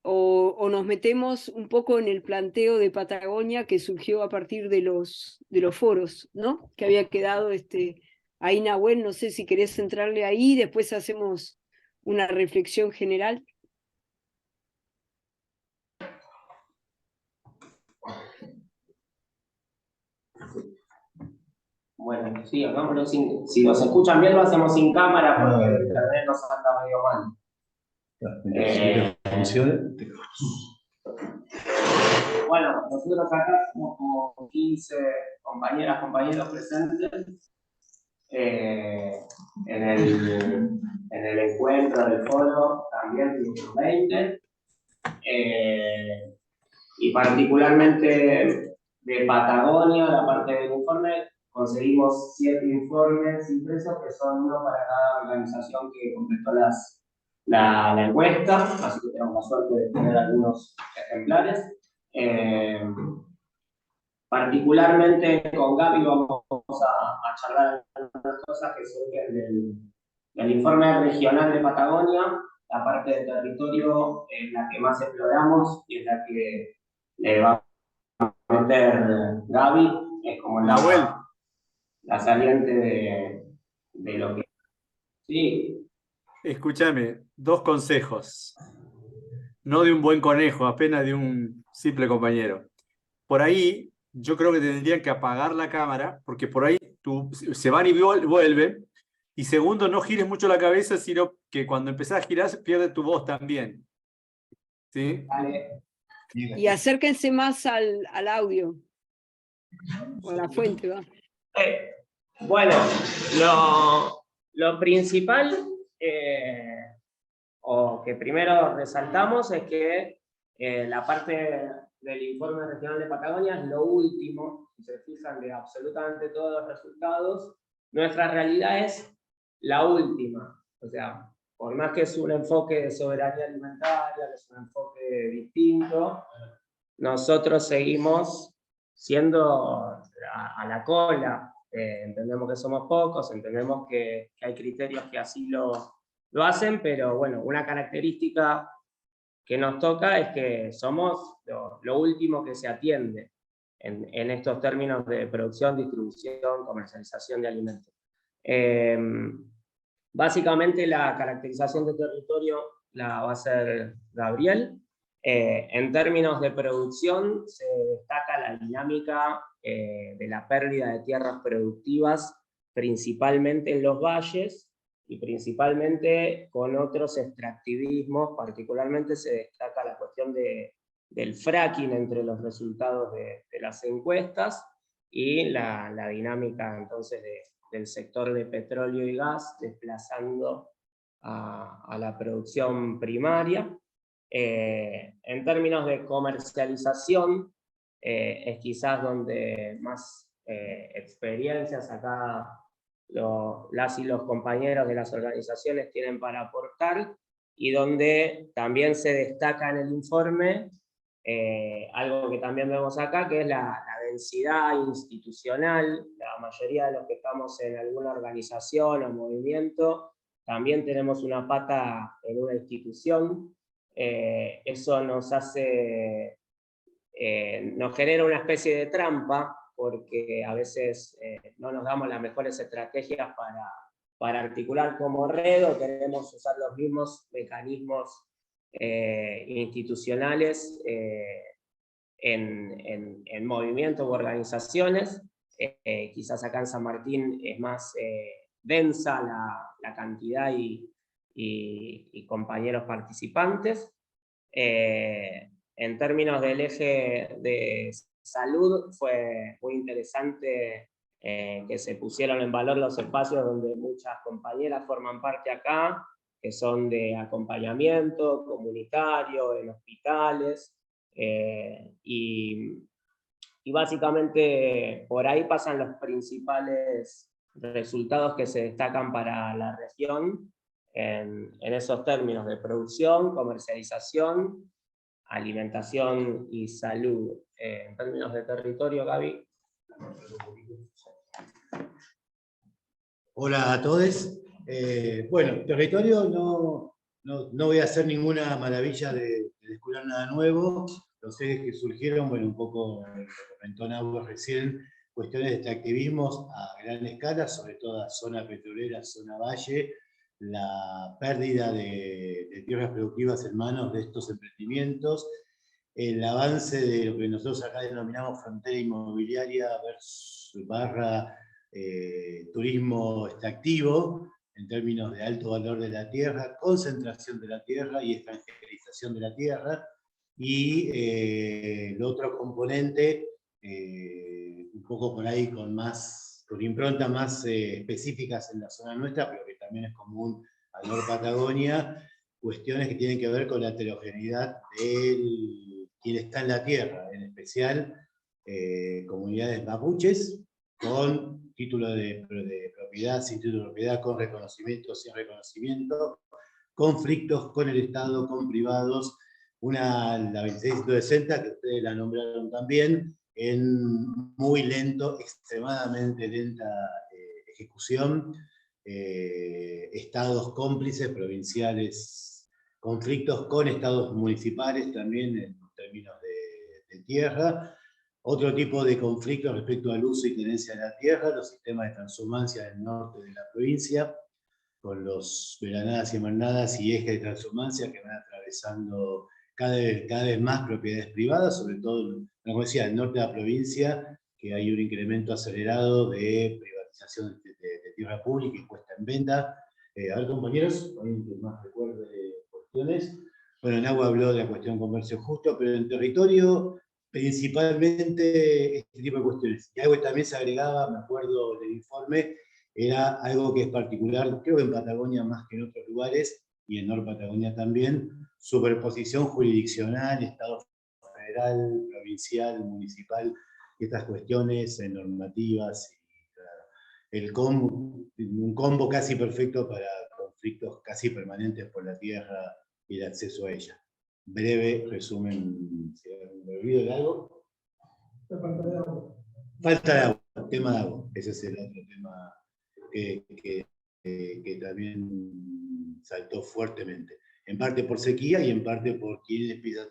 o nos metemos un poco en el planteo de Patagonia que surgió a partir de los foros, ¿no? Que había quedado ahí, Nahuel, no sé si querés centrarle ahí, después hacemos una reflexión general. Bueno, sí, hagámoslo si nos escuchan bien, lo hacemos sin cámara porque el internet nos anda medio mal. Bueno, nosotros acá somos como 15 compañeras, compañeros presentes en el encuentro del foro, también tuvimos 20. Y particularmente de Patagonia, la parte del informe, conseguimos 7 informes impresos que son uno para cada organización que completó la encuesta, así que tenemos la suerte de tener algunos ejemplares. Particularmente con Gaby vamos a charlar algunas cosas que surgen del informe regional de Patagonia. La parte de territorio es la que más exploramos y es la que le va a meter Gaby, es como la saliente de lo que... Sí. Escúchame, 2 consejos. No de un buen conejo, apenas de un simple compañero. Por ahí, yo creo que tendrían que apagar la cámara, porque por ahí se van y vuelven. Y segundo, no gires mucho la cabeza, sino que cuando empezás a girar, pierde tu voz también. ¿Sí? Vale. Y acérquense más al audio, o a la fuente, ¿va? Bueno, lo principal, o que primero resaltamos, es que la parte del informe regional de Patagonia es lo último, si se fijan, de absolutamente todos los resultados. Nuestra realidad es la última. O sea, por más que es un enfoque de soberanía alimentaria, que es un enfoque distinto, nosotros seguimos siendo a la cola. Entendemos que somos pocos, entendemos que hay criterios que así lo hacen, pero bueno, una característica que nos toca es que somos lo último que se atiende en estos términos de producción, distribución, comercialización de alimentos. Básicamente la caracterización de territorio la va a hacer Gabriel. En términos de producción se destaca la dinámica de la pérdida de tierras productivas, principalmente en los valles, y principalmente con otros extractivismos. Particularmente se destaca la cuestión del fracking entre los resultados de las encuestas, y la dinámica entonces del sector de petróleo y gas desplazando a la producción primaria. En términos de comercialización, es quizás donde más experiencias acá las y los compañeros de las organizaciones tienen para aportar, y donde también se destaca en el informe algo que también vemos acá, que es la densidad institucional. La mayoría de los que estamos en alguna organización o movimiento también tenemos una pata en una institución. Eso nos hace, nos genera una especie de trampa, porque a veces no nos damos las mejores estrategias para articular como red, o queremos usar los mismos mecanismos institucionales en movimientos u organizaciones. Quizás acá en San Martín es más densa la cantidad y compañeros participantes. En términos del eje de salud, fue muy interesante que se pusieron en valor los espacios donde muchas compañeras forman parte acá, que son de acompañamiento comunitario, en hospitales, y básicamente por ahí pasan los principales resultados que se destacan para la región en esos términos de producción, comercialización, alimentación y salud. En términos de territorio, Gaby. Hola a todos. Bueno, territorio no voy a hacer ninguna maravilla de descubrir nada nuevo. Los ejes que surgieron, bueno, un poco lo comentó Nahua recién, cuestiones de extractivismos a gran escala, sobre todo a zona petrolera, zona valle, la pérdida de tierras productivas en manos de estos emprendimientos, el avance de lo que nosotros acá denominamos frontera inmobiliaria barra turismo extractivo, en términos de alto valor de la tierra, concentración de la tierra y extranjerización de la tierra. Y el otro componente, un poco por ahí con improntas más específicas en la zona nuestra, pero que también es común al Norte Patagonia, cuestiones que tienen que ver con la heterogeneidad de quien está en la tierra, en especial comunidades mapuches, con título de propiedad, sin título de propiedad, con reconocimiento, sin reconocimiento, conflictos con el Estado, con privados, la 2660, que ustedes la nombraron también, en muy lento, extremadamente lenta ejecución, estados cómplices, provinciales, conflictos con estados municipales también en términos de tierra, otro tipo de conflictos respecto al uso y tenencia de la tierra, los sistemas de transhumancia en el norte de la provincia, con los veranadas y mandadas y ejes de transhumancia que van atravesando cada vez más propiedades privadas, sobre todo, como decía, el norte de la provincia, que hay un incremento acelerado de privatización de tierra pública y puesta en venta. A ver, compañeros, alguien que más recuerde cuestiones. Bueno, Nahua habló de la cuestión comercio justo, pero en territorio, principalmente este tipo de cuestiones. Y algo que también se agregaba, me acuerdo del informe, era algo que es particular, creo que en Patagonia más que en otros lugares, y en Norte Patagonia también, superposición jurisdiccional, Estado federal, provincial, municipal, y estas cuestiones normativas un combo casi perfecto para conflictos casi permanentes por la tierra y el acceso a ella. Breve resumen, si me olvido de algo. Falta de agua, tema de agua. Ese es el otro tema que también saltó fuertemente. En parte por sequía y en parte por quienes piden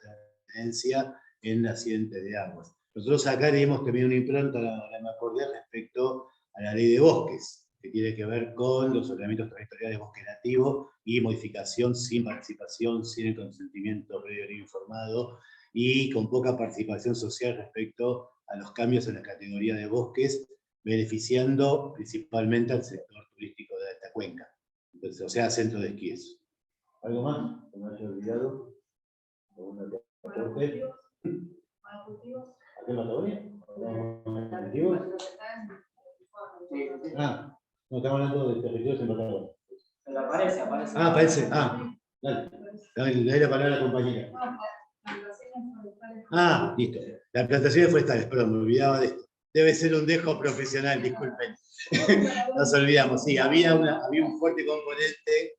tendencia en nacientes de aguas. Nosotros acá le dimos también una impronta a la MAPORDEA respecto a la ley de bosques, que tiene que ver con los ordenamientos territoriales de bosque nativo y modificación sin participación, sin el consentimiento previo ni informado, y con poca participación social respecto a los cambios en la categoría de bosques, beneficiando principalmente al sector turístico de esta cuenca. Entonces, o sea, centro de esquíes. ¿Algo más que me haya olvidado? ¿Alguna aporte? ¿A qué Patagonia? ¿Motivos? Ah, no, estamos hablando de territorios en Patagonia. Pero aparece. Ah, aparece. Ah, dale. Dale la palabra a la compañera. Ah, listo. Las plantaciones forestales, perdón, me olvidaba de esto. Debe ser un dejo profesional, disculpen. Nos olvidamos, sí, había un fuerte componente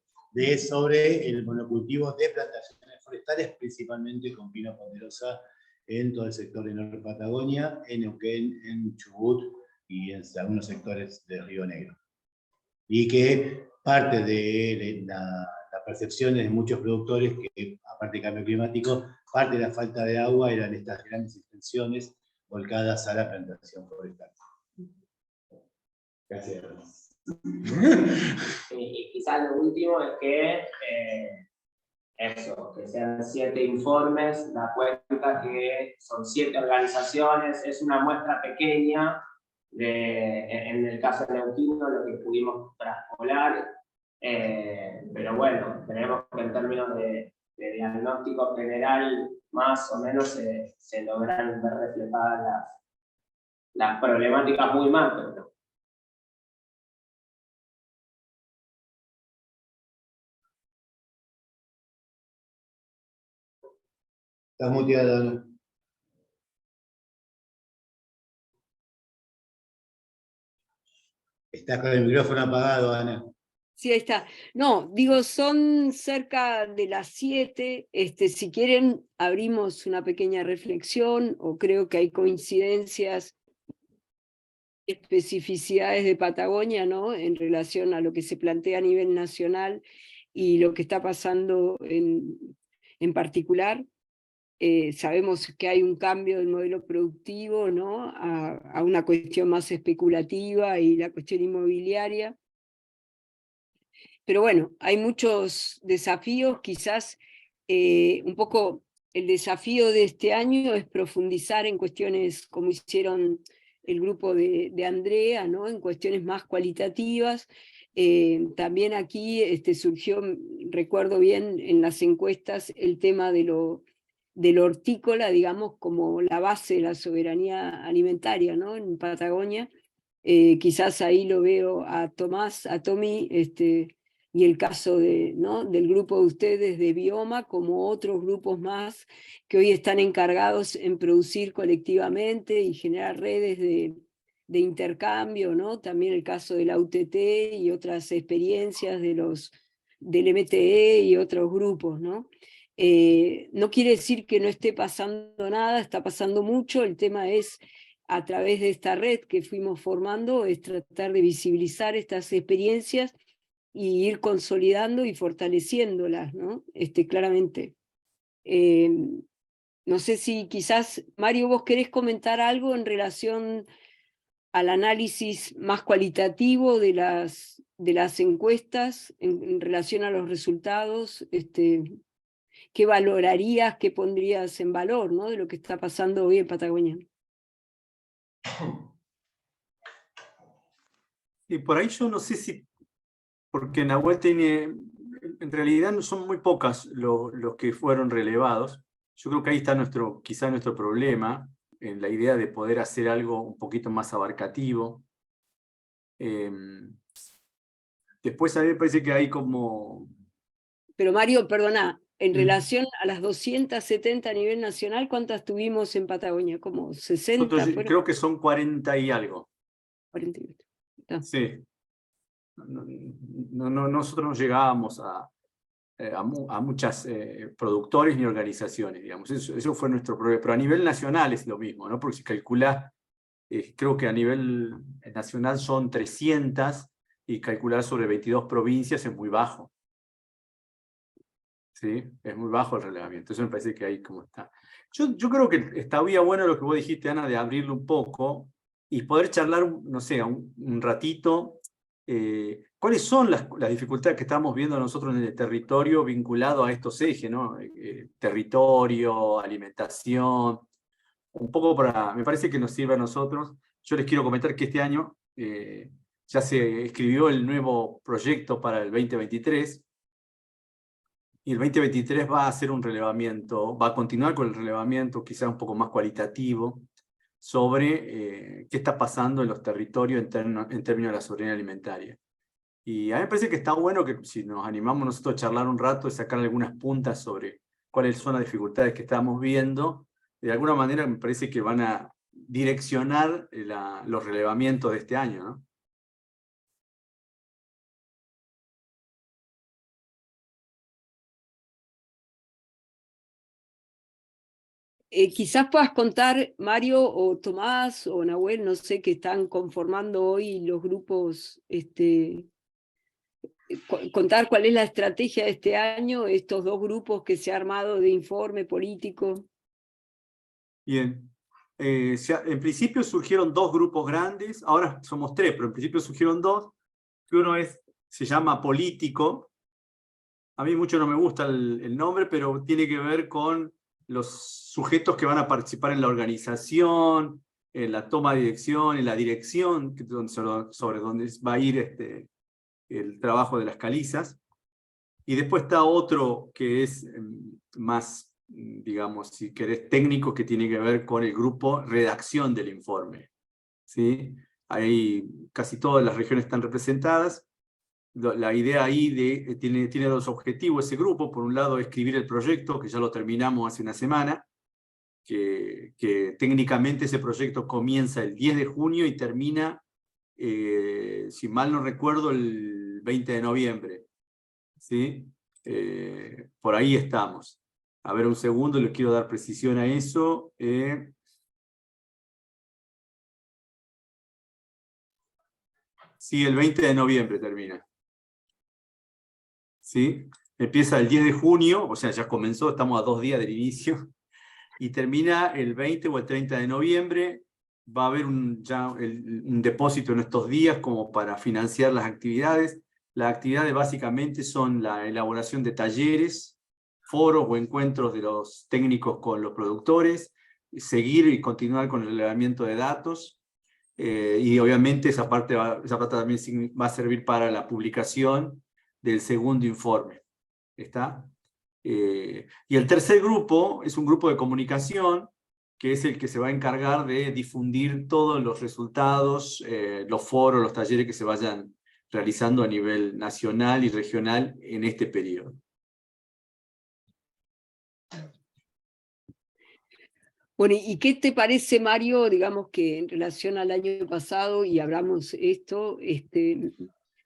sobre el monocultivo de plantaciones forestales, principalmente con pino ponderosa en todo el sector de Norte Patagonia, en Neuquén, en Chubut y en algunos sectores de Río Negro. Y que parte de la percepción de muchos productores que, aparte del cambio climático, parte de la falta de agua eran estas grandes extensiones volcadas a la plantación forestal. Gracias. Y quizás lo último es que eso, que sean 7 informes, da cuenta que son 7 organizaciones, es una muestra pequeña en el caso de Neuquino, lo que pudimos traspolar, pero bueno, creemos que en términos de diagnóstico general, más o menos se logran ver reflejadas las problemáticas muy macro, ¿no? Estás muteada, Ana. Estás con el micrófono apagado, Ana. Sí, ahí está. No, digo, son cerca de las 7. Si quieren, abrimos una pequeña reflexión, o creo que hay coincidencias, especificidades de Patagonia, ¿no? En relación a lo que se plantea a nivel nacional y lo que está pasando en particular. Sabemos que hay un cambio del modelo productivo, ¿no? A una cuestión más especulativa y la cuestión inmobiliaria. Pero bueno, hay muchos desafíos, quizás un poco el desafío de este año es profundizar en cuestiones como hicieron el grupo de Andrea, ¿no? En cuestiones más cualitativas. También aquí surgió, recuerdo bien en las encuestas, el tema de lo hortícola, digamos, como la base de la soberanía alimentaria, ¿no? En Patagonia. Quizás ahí lo veo a Tomás, a Tommy, y el caso ¿no? del grupo de ustedes de Bioma, como otros grupos más que hoy están encargados en producir colectivamente y generar redes de intercambio, ¿no? También el caso de la UTT y otras experiencias del MTE y otros grupos, ¿no? No quiere decir que no esté pasando nada, está pasando mucho. El tema es, a través de esta red que fuimos formando, es tratar de visibilizar estas experiencias y ir consolidando y fortaleciéndolas, ¿no? Claramente. No sé si quizás, Mario, vos querés comentar algo en relación al análisis más cualitativo de las encuestas, en relación a los resultados. ¿Qué valorarías, qué pondrías en valor, ¿no? De lo que está pasando hoy en Patagonia? Y por ahí yo no sé si, porque Nahuel tiene, en realidad son muy pocas los que fueron relevados. Yo creo que ahí está quizá nuestro problema, en la idea de poder hacer algo un poquito más abarcativo. Después a mí me parece que hay como... Pero Mario, perdona, en relación a las 270 a nivel nacional, ¿cuántas tuvimos en Patagonia? ¿Como 60? Creo que son 40 y algo. 48. Sí. Nosotros no llegábamos a muchos productores ni organizaciones, digamos. Eso fue nuestro problema. Pero a nivel nacional es lo mismo, ¿no? Porque si calculás, creo que a nivel nacional son 300 y calcular sobre 22 provincias es muy bajo. ¿Sí? Es muy bajo el relevamiento. Eso me parece que ahí como está. Yo creo que estaría bueno lo que vos dijiste, Ana, de abrirlo un poco y poder charlar, no sé, un ratito. ¿Cuáles son las dificultades que estamos viendo nosotros en el territorio vinculado a estos ejes, ¿no? Territorio, alimentación, un poco me parece que nos sirve a nosotros. Yo les quiero comentar que este año ya se escribió el nuevo proyecto para el 2023, y el 2023 va a hacer un relevamiento, va a continuar con el relevamiento quizá un poco más cualitativo sobre qué está pasando en los territorios en términos de la soberanía alimentaria. Y a mí me parece que está bueno que si nos animamos nosotros a charlar un rato y sacar algunas puntas sobre cuáles son las dificultades que estamos viendo, de alguna manera me parece que van a direccionar los relevamientos de este año, ¿no? Quizás puedas contar, Mario o Tomás o Nahuel, no sé, que están conformando hoy los grupos, contar cuál es la estrategia de este año, estos dos grupos que se ha armado de informe político. Bien. En principio surgieron dos grupos grandes, ahora somos tres, pero en principio surgieron dos, que uno se llama Político. A mí mucho no me gusta el nombre, pero tiene que ver con los sujetos que van a participar en la organización, en la toma de dirección, en la dirección sobre donde va a ir el trabajo de las calizas. Y después está otro que es más, digamos, si querés, técnico, que tiene que ver con el grupo redacción del informe. ¿Sí? Ahí casi todas las regiones están representadas. La idea ahí tiene dos objetivos ese grupo. Por un lado, escribir el proyecto, que ya lo terminamos hace una semana, que técnicamente ese proyecto comienza el 10 de junio y termina, si mal no recuerdo, el 20 de noviembre. ¿Sí? Por ahí estamos. A ver, un segundo, les quiero dar precisión a eso. Sí, el 20 de noviembre termina. ¿Sí? Empieza el 10 de junio, o sea, ya comenzó, estamos a 2 días del inicio, y termina el 20 o el 30 de noviembre. Va a haber un depósito en estos días como para financiar las actividades. Las actividades básicamente son la elaboración de talleres, foros o encuentros de los técnicos con los productores, seguir y continuar con el relevamiento de datos, y obviamente esa parte también va a servir para la publicación del segundo informe. ¿Está? Y el tercer grupo es un grupo de comunicación, que es el que se va a encargar de difundir todos los resultados, los foros, los talleres que se vayan realizando a nivel nacional y regional en este periodo. Bueno, ¿y qué te parece, Mario, digamos que en relación al año pasado, y hablamos esto,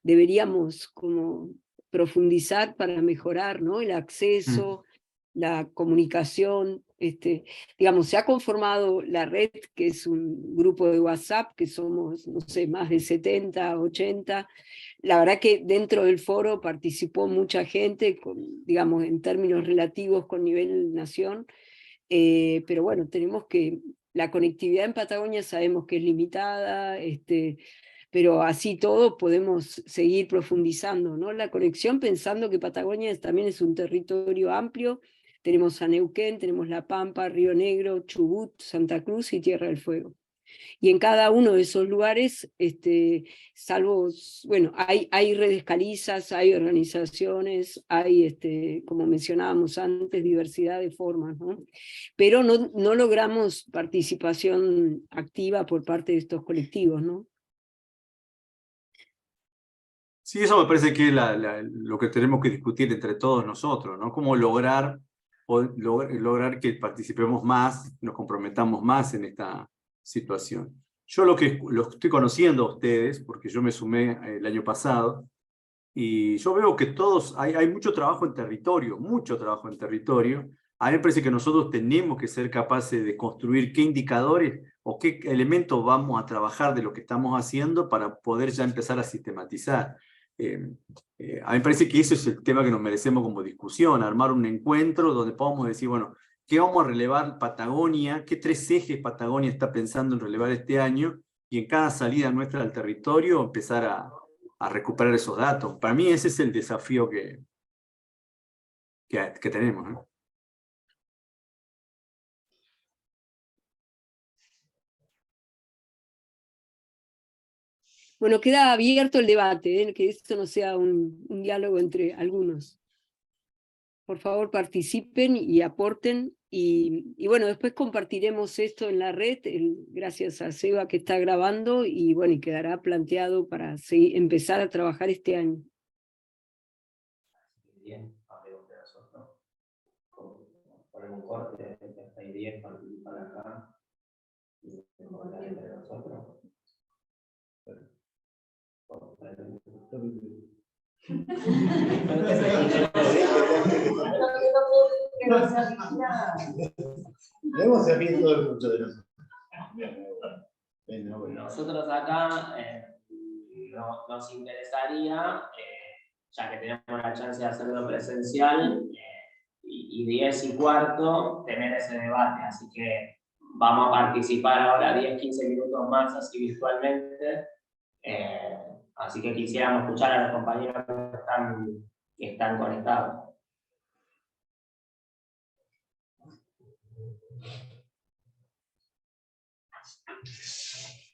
deberíamos como profundizar para mejorar, ¿no? El acceso, la comunicación, digamos, se ha conformado la red, que es un grupo de WhatsApp, que somos, no sé, más de 70, 80. La verdad que dentro del foro participó mucha gente, digamos, en términos relativos con nivel nación. Pero bueno, la conectividad en Patagonia sabemos que es limitada, pero así todo podemos seguir profundizando, ¿no? La conexión, pensando que Patagonia también es un territorio amplio. Tenemos a Neuquén, tenemos La Pampa, Río Negro, Chubut, Santa Cruz y Tierra del Fuego. Y en cada uno de esos lugares, salvo, bueno, hay redes calizas, hay organizaciones, hay, como mencionábamos antes, diversidad de formas, ¿no? Pero no logramos participación activa por parte de estos colectivos, ¿no? Sí, eso me parece que es lo que tenemos que discutir entre todos nosotros, ¿no? Cómo lograr que participemos más, nos comprometamos más en esta situación. yo lo estoy conociendo a ustedes, porque yo me sumé el año pasado, y yo veo que hay mucho trabajo en territorio, mucho trabajo en territorio. A mí me parece que nosotros tenemos que ser capaces de construir qué indicadores o qué elementos vamos a trabajar de lo que estamos haciendo para poder ya empezar a sistematizar. A mí me parece que ese es el tema que nos merecemos como discusión, armar un encuentro donde podamos decir, bueno, ¿qué vamos a relevar Patagonia? ¿Qué 3 ejes Patagonia está pensando en relevar este año? Y en cada salida nuestra del territorio empezar a recuperar esos datos. Para mí ese es el desafío que tenemos, ¿no? Bueno, queda abierto el debate, que esto no sea un diálogo entre algunos. Por favor, participen y aporten. Y bueno, después compartiremos esto en la red, gracias a Seba que está grabando, y bueno, y quedará planteado para empezar a trabajar este año. Bien, hablemos de nosotros. Poner un corte, esta idea, participar acá, y hablar entre nosotros. Debemos servir todo el mundo de nosotros. Nosotros acá nos interesaría, ya que tenemos la chance de hacerlo presencial, y 10:15 tener ese debate. Así que vamos a participar ahora 10-15 minutos más así virtualmente. Así que quisiéramos escuchar a los compañeros que están conectados.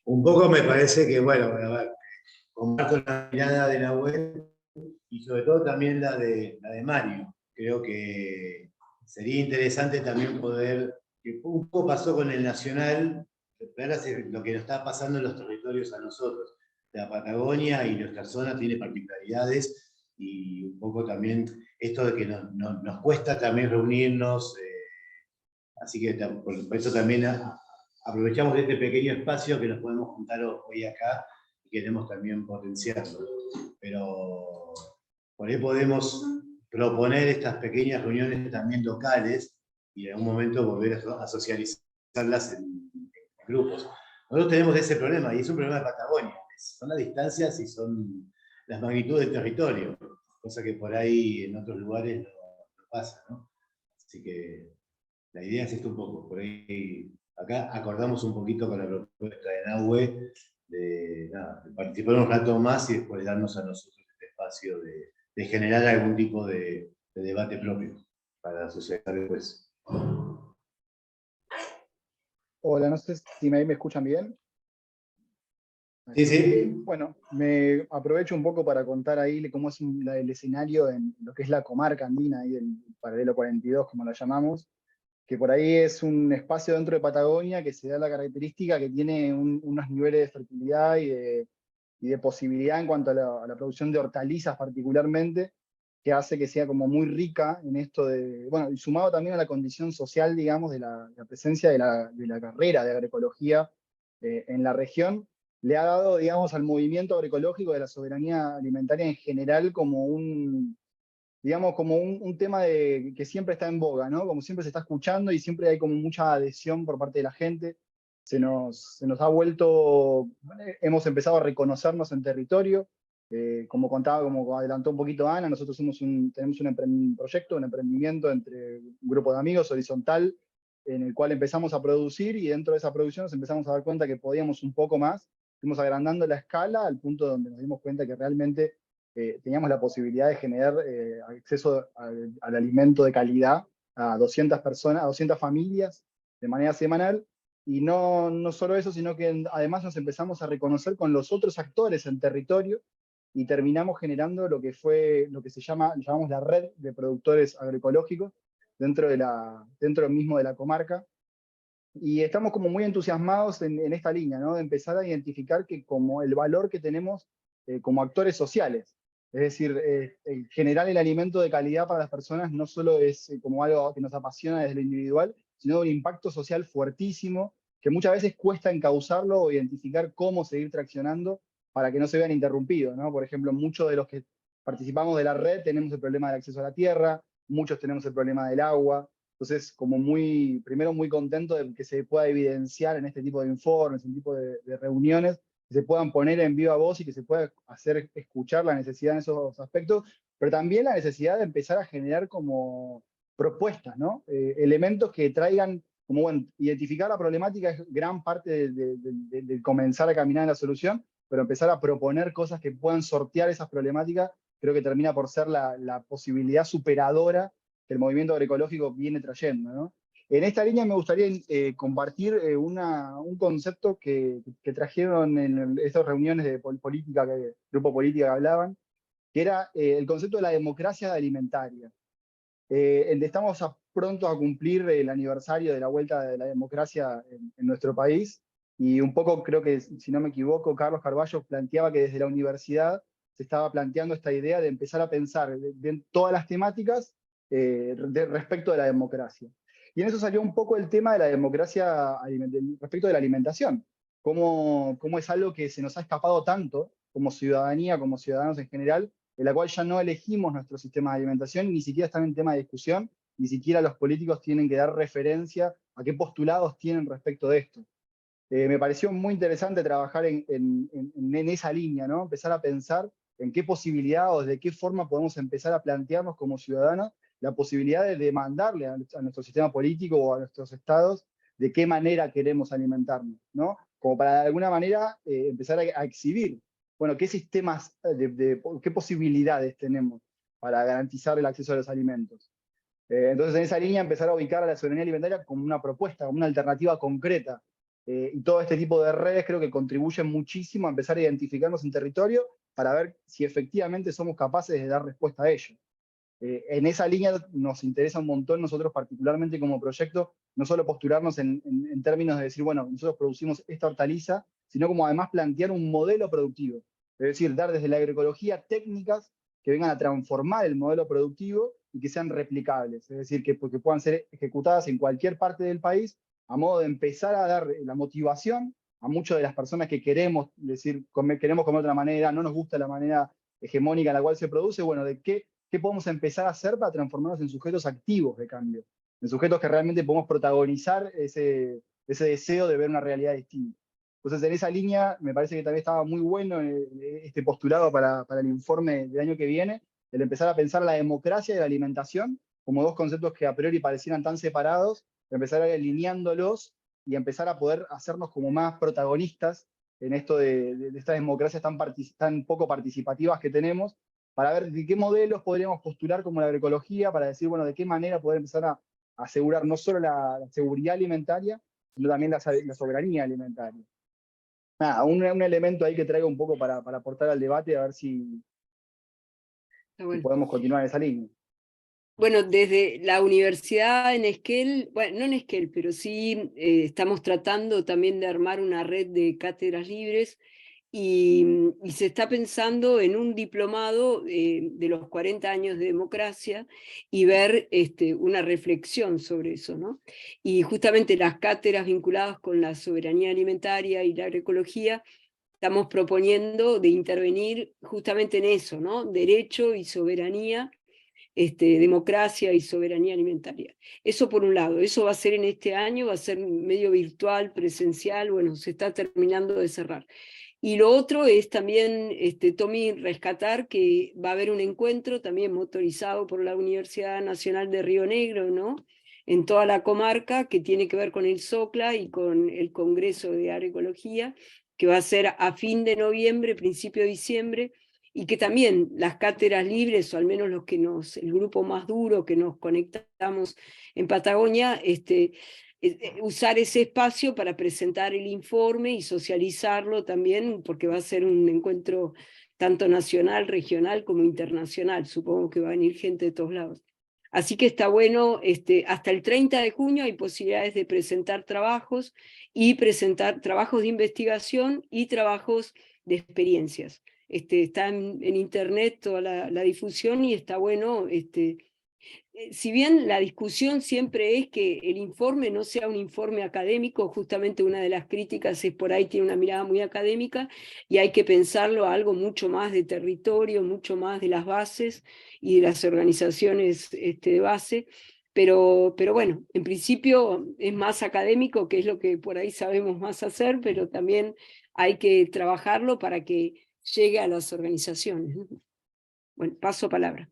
Un poco me parece que, bueno, a ver, comparto la mirada de Nahuel y sobre todo también la de Mario. Creo que sería interesante también poder, que un poco pasó con el Nacional, ver lo que nos está pasando en los territorios a nosotros. La Patagonia y nuestra zona tiene particularidades y un poco también esto de que nos cuesta también reunirnos, así que por eso también aprovechamos este pequeño espacio que nos podemos juntar hoy acá y queremos también potenciarlo. Pero por ahí podemos proponer estas pequeñas reuniones también locales y en algún momento volver a socializarlas en grupos. Nosotros tenemos ese problema, y es un problema de Patagonia. Son las distancias y son las magnitudes del territorio, cosa que por ahí en otros lugares no pasa, ¿no? Así que la idea es esto un poco, por ahí acá acordamos un poquito con la propuesta de Nahue de participar un rato más y después darnos a nosotros este espacio de generar algún tipo de debate propio para socializar después. Hola, no sé si me escuchan bien. Sí, sí. Bueno, me aprovecho un poco para contar ahí cómo es el escenario en lo que es la comarca andina, ahí del paralelo 42, como la llamamos, que por ahí es un espacio dentro de Patagonia que se da la característica que tiene unos niveles de fertilidad y de posibilidad en cuanto a la producción de hortalizas particularmente, que hace que sea como muy rica en esto de, bueno, y sumado también a la condición social, digamos, de la presencia de la carrera de agroecología en la región, le ha dado, digamos, al movimiento agroecológico de la soberanía alimentaria en general como digamos, como un tema que siempre está en boga, ¿no? Como siempre se está escuchando y siempre hay como mucha adhesión por parte de la gente. Se nos ha vuelto, hemos empezado a reconocernos en territorio. Como contaba, como adelantó un poquito Ana, nosotros tenemos un proyecto, un emprendimiento entre un grupo de amigos horizontal, en el cual empezamos a producir, y dentro de esa producción nos empezamos a dar cuenta que podíamos un poco más. Fuimos agrandando la escala al punto donde nos dimos cuenta que realmente teníamos la posibilidad de generar acceso al alimento de calidad a 200 personas, a 200 familias de manera semanal. Y no solo eso, sino que además nos empezamos a reconocer con los otros actores en territorio y terminamos generando lo que llamamos la red de productores agroecológicos dentro mismo de la comarca. Y estamos como muy entusiasmados en esta línea, ¿no? De empezar a identificar que como el valor que tenemos como actores sociales. Es decir, generar el alimento de calidad para las personas no solo es como algo que nos apasiona desde lo individual, sino un impacto social fuertísimo que muchas veces cuesta encauzarlo o identificar cómo seguir traccionando para que no se vean interrumpidos, ¿no? Por ejemplo, muchos de los que participamos de la red tenemos el problema del acceso a la tierra, muchos tenemos el problema del agua. Entonces, como primero muy contento de que se pueda evidenciar en este tipo de informes, en este tipo de reuniones, que se puedan poner en viva voz y que se pueda hacer escuchar la necesidad en esos aspectos, pero también la necesidad de empezar a generar como propuestas, ¿no? Elementos que traigan, como bueno, identificar la problemática es gran parte de comenzar a caminar en la solución, pero empezar a proponer cosas que puedan sortear esas problemáticas, creo que termina por ser la posibilidad superadora que el movimiento agroecológico viene trayendo, ¿no? En esta línea me gustaría compartir un concepto que trajeron en estas reuniones de política, grupo política que hablaban, que era el concepto de la democracia alimentaria. Estamos pronto a cumplir el aniversario de la vuelta de la democracia en nuestro país, y un poco creo que, si no me equivoco, Carlos Carballo planteaba que desde la universidad se estaba planteando esta idea de empezar a pensar de todas las temáticas respecto de la democracia. Y en eso salió un poco el tema de la democracia respecto de la alimentación. Cómo es algo que se nos ha escapado tanto como ciudadanía, como ciudadanos en general, en la cual ya no elegimos nuestro sistema de alimentación y ni siquiera están en tema de discusión, ni siquiera los políticos tienen que dar referencia a qué postulados tienen respecto de esto. Me pareció muy interesante trabajar en esa línea, ¿no? Empezar a pensar en qué posibilidad o de qué forma podemos empezar a plantearnos como ciudadanos la posibilidad de demandarle a nuestro sistema político o a nuestros estados de qué manera queremos alimentarnos, ¿no? Como para de alguna manera empezar a exhibir, bueno, qué sistemas, qué posibilidades tenemos para garantizar el acceso a los alimentos. Entonces, en esa línea, empezar a ubicar a la soberanía alimentaria como una propuesta, como una alternativa concreta. Y todo este tipo de redes creo que contribuyen muchísimo a empezar a identificarnos en territorio para ver si efectivamente somos capaces de dar respuesta a ello. En esa línea nos interesa un montón, nosotros particularmente como proyecto, no solo postularnos en términos de decir, bueno, nosotros producimos esta hortaliza, sino como además plantear un modelo productivo. Es decir, dar desde la agroecología técnicas que vengan a transformar el modelo productivo y que sean replicables. Es decir, que puedan ser ejecutadas en cualquier parte del país, a modo de empezar a dar la motivación a muchas de las personas que queremos decir, queremos comer de otra manera, no nos gusta la manera hegemónica en la cual se produce, bueno, de qué podemos empezar a hacer para transformarnos en sujetos activos de cambio, en sujetos que realmente podemos protagonizar ese deseo de ver una realidad distinta. Entonces, en esa línea, me parece que también estaba muy bueno este postulado para el informe del año que viene, el empezar a pensar la democracia y la alimentación como dos conceptos que a priori parecieran tan separados, empezar a ir alineándolos y empezar a poder hacernos como más protagonistas en esto de estas democracias tan poco participativas que tenemos, para ver de qué modelos podríamos postular como la agroecología, para decir, bueno, de qué manera poder empezar a asegurar no solo la seguridad alimentaria, sino también la soberanía alimentaria. Nada, un elemento ahí que traigo un poco para aportar al debate, a ver si podemos continuar en esa línea. Bueno, desde la universidad en Esquel, bueno, no en Esquel, pero sí estamos tratando también de armar una red de cátedras libres y se está pensando en un diplomado de los 40 años de democracia y ver una reflexión sobre eso, ¿no? Y justamente las cátedras vinculadas con la soberanía alimentaria y la agroecología, estamos proponiendo de intervenir justamente en eso, ¿no? Derecho y soberanía, democracia y soberanía alimentaria. Eso por un lado, eso va a ser en este año, va a ser medio virtual, presencial, bueno, se está terminando de cerrar. Y lo otro es también, Tommy, rescatar que va a haber un encuentro también motorizado por la Universidad Nacional de Río Negro, ¿no? En toda la comarca, que tiene que ver con el SOCLA y con el Congreso de Agroecología, que va a ser a fin de noviembre, principio de diciembre, y que también las cátedras libres, o al menos el grupo más duro que nos conectamos en Patagonia, usar ese espacio para presentar el informe y socializarlo también, porque va a ser un encuentro tanto nacional, regional como internacional. Supongo que va a venir gente de todos lados. Así que está bueno, hasta el 30 de junio hay posibilidades de presentar trabajos y presentar trabajos de investigación y trabajos de experiencias. Está en internet toda la difusión y está bueno si bien la discusión siempre es que el informe no sea un informe académico, justamente una de las críticas es por ahí tiene una mirada muy académica y hay que pensarlo a algo mucho más de territorio, mucho más de las bases y de las organizaciones de base. Pero bueno, en principio es más académico, que es lo que por ahí sabemos más hacer, pero también hay que trabajarlo para que llegue a las organizaciones. Bueno, paso palabra.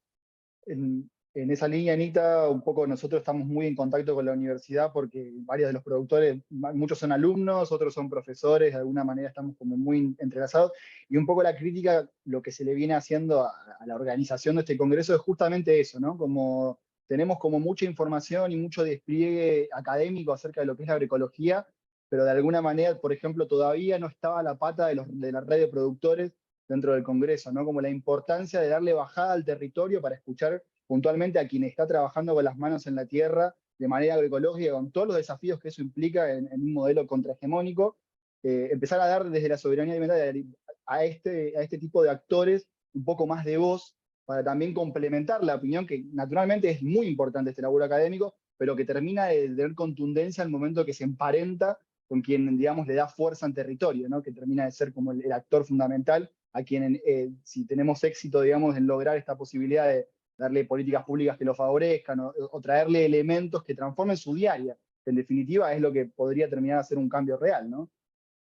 En esa línea, Anita, un poco nosotros estamos muy en contacto con la universidad porque varios de los productores, muchos son alumnos, otros son profesores, de alguna manera estamos como muy entrelazados, y un poco la crítica, lo que se le viene haciendo a la organización de este congreso es justamente eso, ¿no? Como tenemos como mucha información y mucho despliegue académico acerca de lo que es la agroecología, pero de alguna manera, por ejemplo, todavía no estaba la pata de la red de productores dentro del congreso, ¿no? Como la importancia de darle bajada al territorio para escuchar puntualmente a quien está trabajando con las manos en la tierra de manera agroecológica, con todos los desafíos que eso implica en un modelo contrahegemónico, empezar a dar desde la soberanía alimentaria a este tipo de actores un poco más de voz para también complementar la opinión que naturalmente es muy importante este laburo académico, pero que termina de tener contundencia al momento que se emparenta con quien, digamos, le da fuerza en territorio, ¿no? Que termina de ser como el actor fundamental a quien, si tenemos éxito, digamos, en lograr esta posibilidad de darle políticas públicas que lo favorezcan o traerle elementos que transformen su diaria, que en definitiva es lo que podría terminar de hacer un cambio real, ¿no?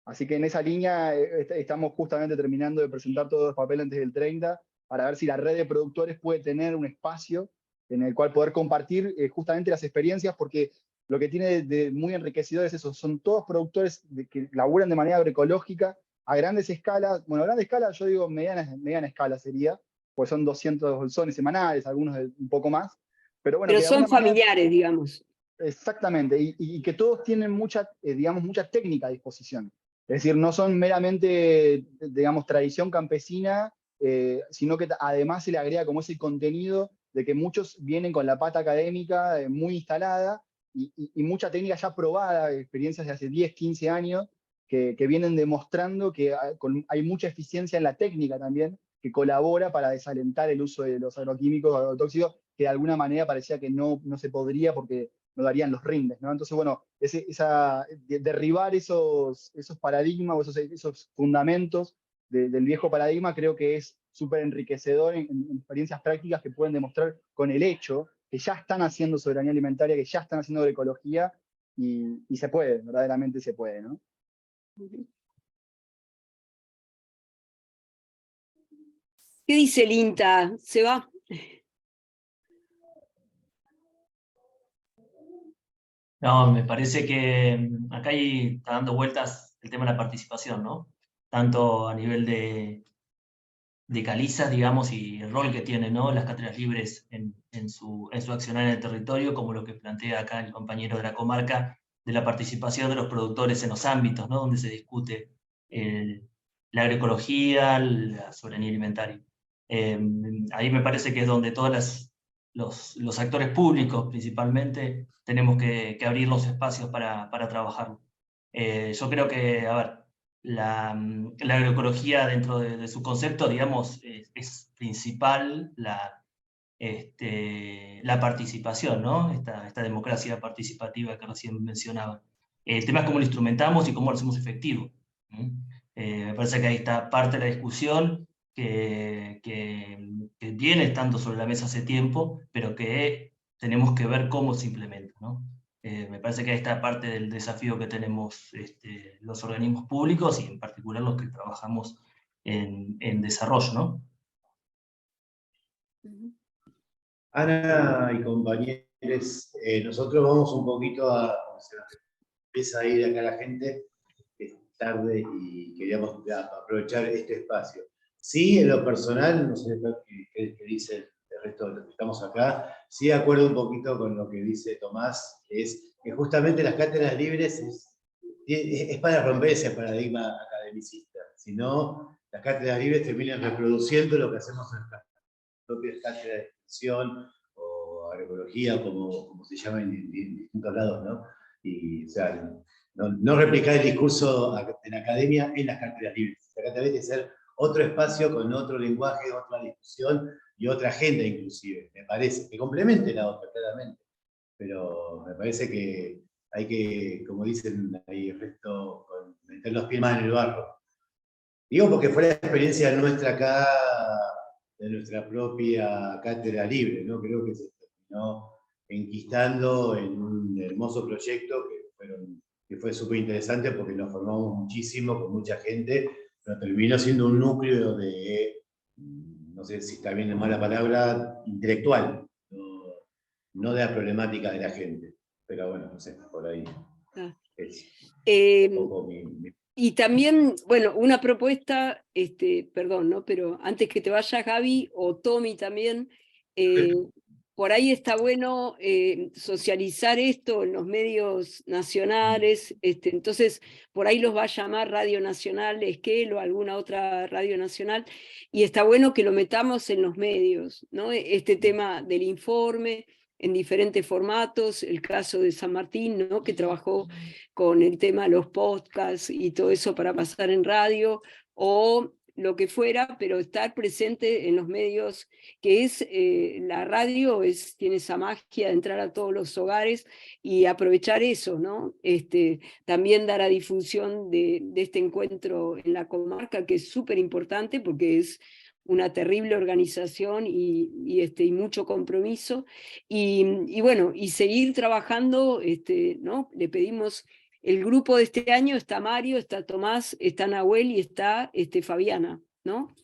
Así que en esa línea estamos justamente terminando de presentar todos los papeles antes del 30 para ver si la red de productores puede tener un espacio en el cual poder compartir justamente las experiencias, porque lo que tiene de muy enriquecedor es eso, son todos productores que laburan de manera agroecológica a grandes escalas, bueno, a grande escala yo digo mediana escala sería, pues son 200 bolsones semanales, algunos un poco más, pero bueno, Pero que de son alguna manera, familiares, digamos. exactamente, y que todos tienen mucha, digamos, mucha técnica a disposición. Es decir, no son meramente, digamos, tradición campesina, sino que además se le agrega como ese contenido de que muchos vienen con la pata académica muy instalada y mucha técnica ya probada, experiencias de hace 10, 15 años, que vienen demostrando que hay mucha eficiencia en la técnica también, que colabora para desalentar el uso de los agroquímicos o agrotóxicos, que de alguna manera parecía que no se podría porque no darían los rindes, ¿no? Entonces, bueno, derribar esos paradigmas o esos fundamentos del viejo paradigma creo que es súper enriquecedor en experiencias prácticas que pueden demostrar con el hecho que ya están haciendo soberanía alimentaria, que ya están haciendo agroecología y se puede, verdaderamente se puede, ¿no? ¿Qué dice el INTA? ¿Se va? No, me parece que acá está dando vueltas el tema de la participación, ¿no? Tanto a nivel de calizas, digamos, y el rol que tienen, ¿no?, las cátedras libres en su accionar en el territorio, como lo que plantea acá el compañero de la comarca, de la participación de los productores en los ámbitos, ¿no?, donde se discute la agroecología, la soberanía alimentaria. Ahí me parece que es donde todos los actores públicos, principalmente, tenemos que abrir los espacios para trabajarlo. Yo creo que, a ver, la agroecología dentro de su concepto, digamos, es principal la participación, ¿no? Esta democracia participativa que recién mencionaba. El tema es cómo lo instrumentamos y cómo lo hacemos efectivo. Me parece que ahí está parte de la discusión que viene estando sobre la mesa hace tiempo, pero que tenemos que ver cómo se implementa, ¿no? Me parece que ahí está parte del desafío que tenemos los organismos públicos y en particular los que trabajamos en desarrollo, ¿no? Ana y compañeros, nosotros vamos un poquito se nos empieza a ir acá la gente, es tarde y queríamos aprovechar este espacio. Sí, en lo personal, no sé qué dice el resto de los que estamos acá, sí de acuerdo un poquito con lo que dice Tomás, es que justamente las cátedras libres es para romper ese paradigma academicista, si no, las cátedras libres terminan reproduciendo lo que hacemos en las propias cátedras de extensión o agroecología, como se llama en distintos lados, ¿no? Y, o sea, no replicar el discurso de la academia en las cátedras libres. La cátedra tiene que ser otro espacio con otro lenguaje, otra discusión y otra agenda inclusive, me parece, que complemente la otra, claramente. Pero me parece que hay que, como dicen ahí el resto, meter los pies más en el barro. Digo porque fue la experiencia nuestra acá, de nuestra propia cátedra libre, ¿no? Creo que se terminó enquistando en un hermoso proyecto que fue súper interesante porque nos formamos muchísimo con mucha gente, pero terminó siendo un núcleo de, no sé si está bien o mala palabra, intelectual, no de la problemática de la gente. Pero bueno, no sé, por ahí es un poco mi... Y también, bueno, una propuesta, perdón, ¿no? Pero antes que te vayas, Gaby, o Tommy también, por ahí está bueno socializar esto en los medios nacionales, entonces por ahí los va a llamar Radio Nacional, Esquel o alguna otra radio nacional, y está bueno que lo metamos en los medios, ¿no? Este tema del informe en diferentes formatos, el caso de San Martín, ¿no? Que trabajó con el tema de los podcasts y todo eso para pasar en radio, o lo que fuera, pero estar presente en los medios, que es la radio, tiene esa magia de entrar a todos los hogares y aprovechar eso, ¿no? También dar a difusión de este encuentro en la comarca, que es súper importante porque es una terrible organización y mucho compromiso, y bueno, y seguir trabajando, ¿no? Le pedimos. El grupo de este año está Mario, está Tomás, está Nahuel y está Fabiana, ¿no?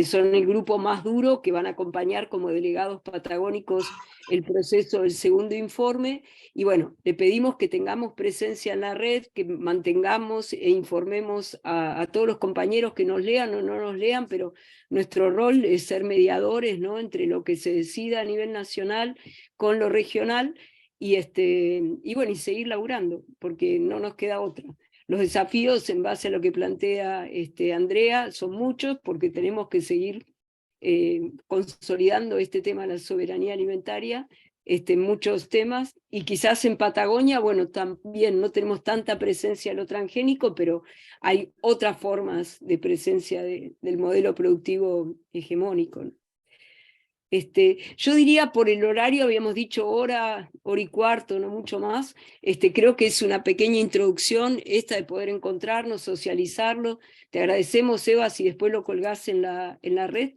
Son el grupo más duro que van a acompañar como delegados patagónicos el proceso del segundo informe, y bueno, le pedimos que tengamos presencia en la red, que mantengamos e informemos a todos los compañeros que nos lean o no nos lean, pero nuestro rol es ser mediadores, ¿no? Entre lo que se decida a nivel nacional con lo regional, y bueno, y seguir laburando, porque no nos queda otra. Los desafíos, en base a lo que plantea Andrea, son muchos, porque tenemos que seguir consolidando este tema de la soberanía alimentaria, muchos temas, y quizás en Patagonia, bueno, también no tenemos tanta presencia en lo transgénico, pero hay otras formas de presencia del modelo productivo hegemónico, ¿no? Yo diría, por el horario, habíamos dicho hora y cuarto, no mucho más. Creo que es una pequeña introducción esta de poder encontrarnos, socializarlo. Te agradecemos, Eva, si después lo colgás en la red.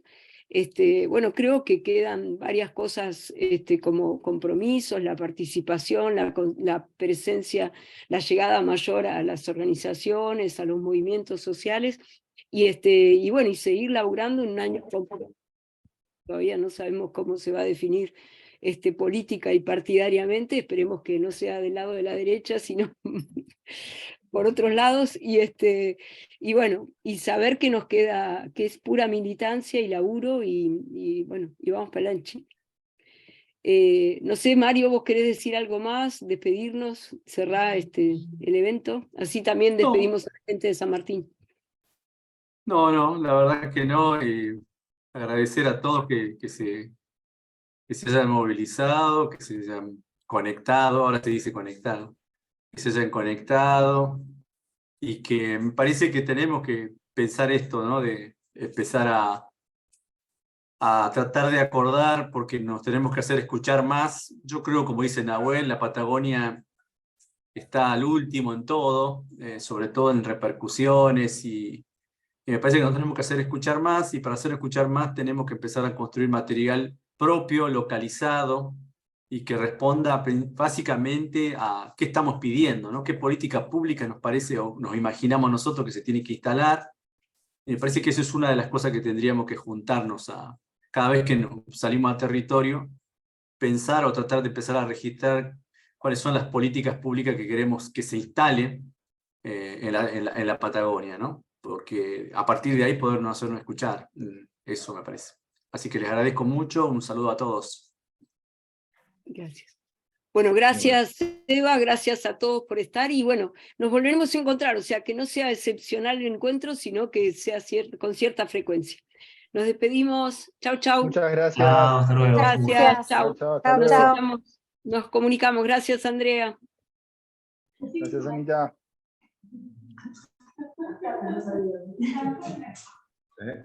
Bueno, creo que quedan varias cosas como compromisos, la participación, la presencia, la llegada mayor a las organizaciones, a los movimientos sociales, y bueno, y seguir laburando en un año completo. Todavía no sabemos cómo se va a definir política y partidariamente, esperemos que no sea del lado de la derecha, sino por otros lados, y bueno, y saber que nos queda, que es pura militancia y laburo, y bueno, y vamos para adelante. No sé, Mario, ¿vos querés decir algo más? Despedirnos, cerrar el evento, así también despedimos a la gente de San Martín. No, la verdad que no. Agradecer a todos que se hayan movilizado, que se hayan conectado, ahora se dice conectado, que se hayan conectado, y que me parece que tenemos que pensar esto, ¿no? De empezar a tratar de acordar, porque nos tenemos que hacer escuchar más. Yo creo, como dice Nahuel, la Patagonia está al último en todo, sobre todo en repercusiones, y me parece que nos tenemos que hacer escuchar más, y para hacer escuchar más tenemos que empezar a construir material propio, localizado, y que responda básicamente a qué estamos pidiendo, ¿no? Qué política pública nos parece o nos imaginamos nosotros que se tiene que instalar. Y me parece que eso es una de las cosas que tendríamos que juntarnos cada vez que nos salimos a territorio, pensar o tratar de empezar a registrar cuáles son las políticas públicas que queremos que se instalen en la Patagonia, ¿no? Porque a partir de ahí podernos hacernos escuchar, eso me parece. Así que les agradezco mucho, un saludo a todos. Gracias. Bueno, gracias Eva, gracias a todos por estar, y bueno, nos volveremos a encontrar, o sea, que no sea excepcional el encuentro, sino que sea con cierta frecuencia. Nos despedimos, chau, chau. Muchas gracias. Chao, hasta luego. Gracias, chau. Hasta luego. Nos comunicamos, gracias Andrea. Gracias, Anita. Bueno.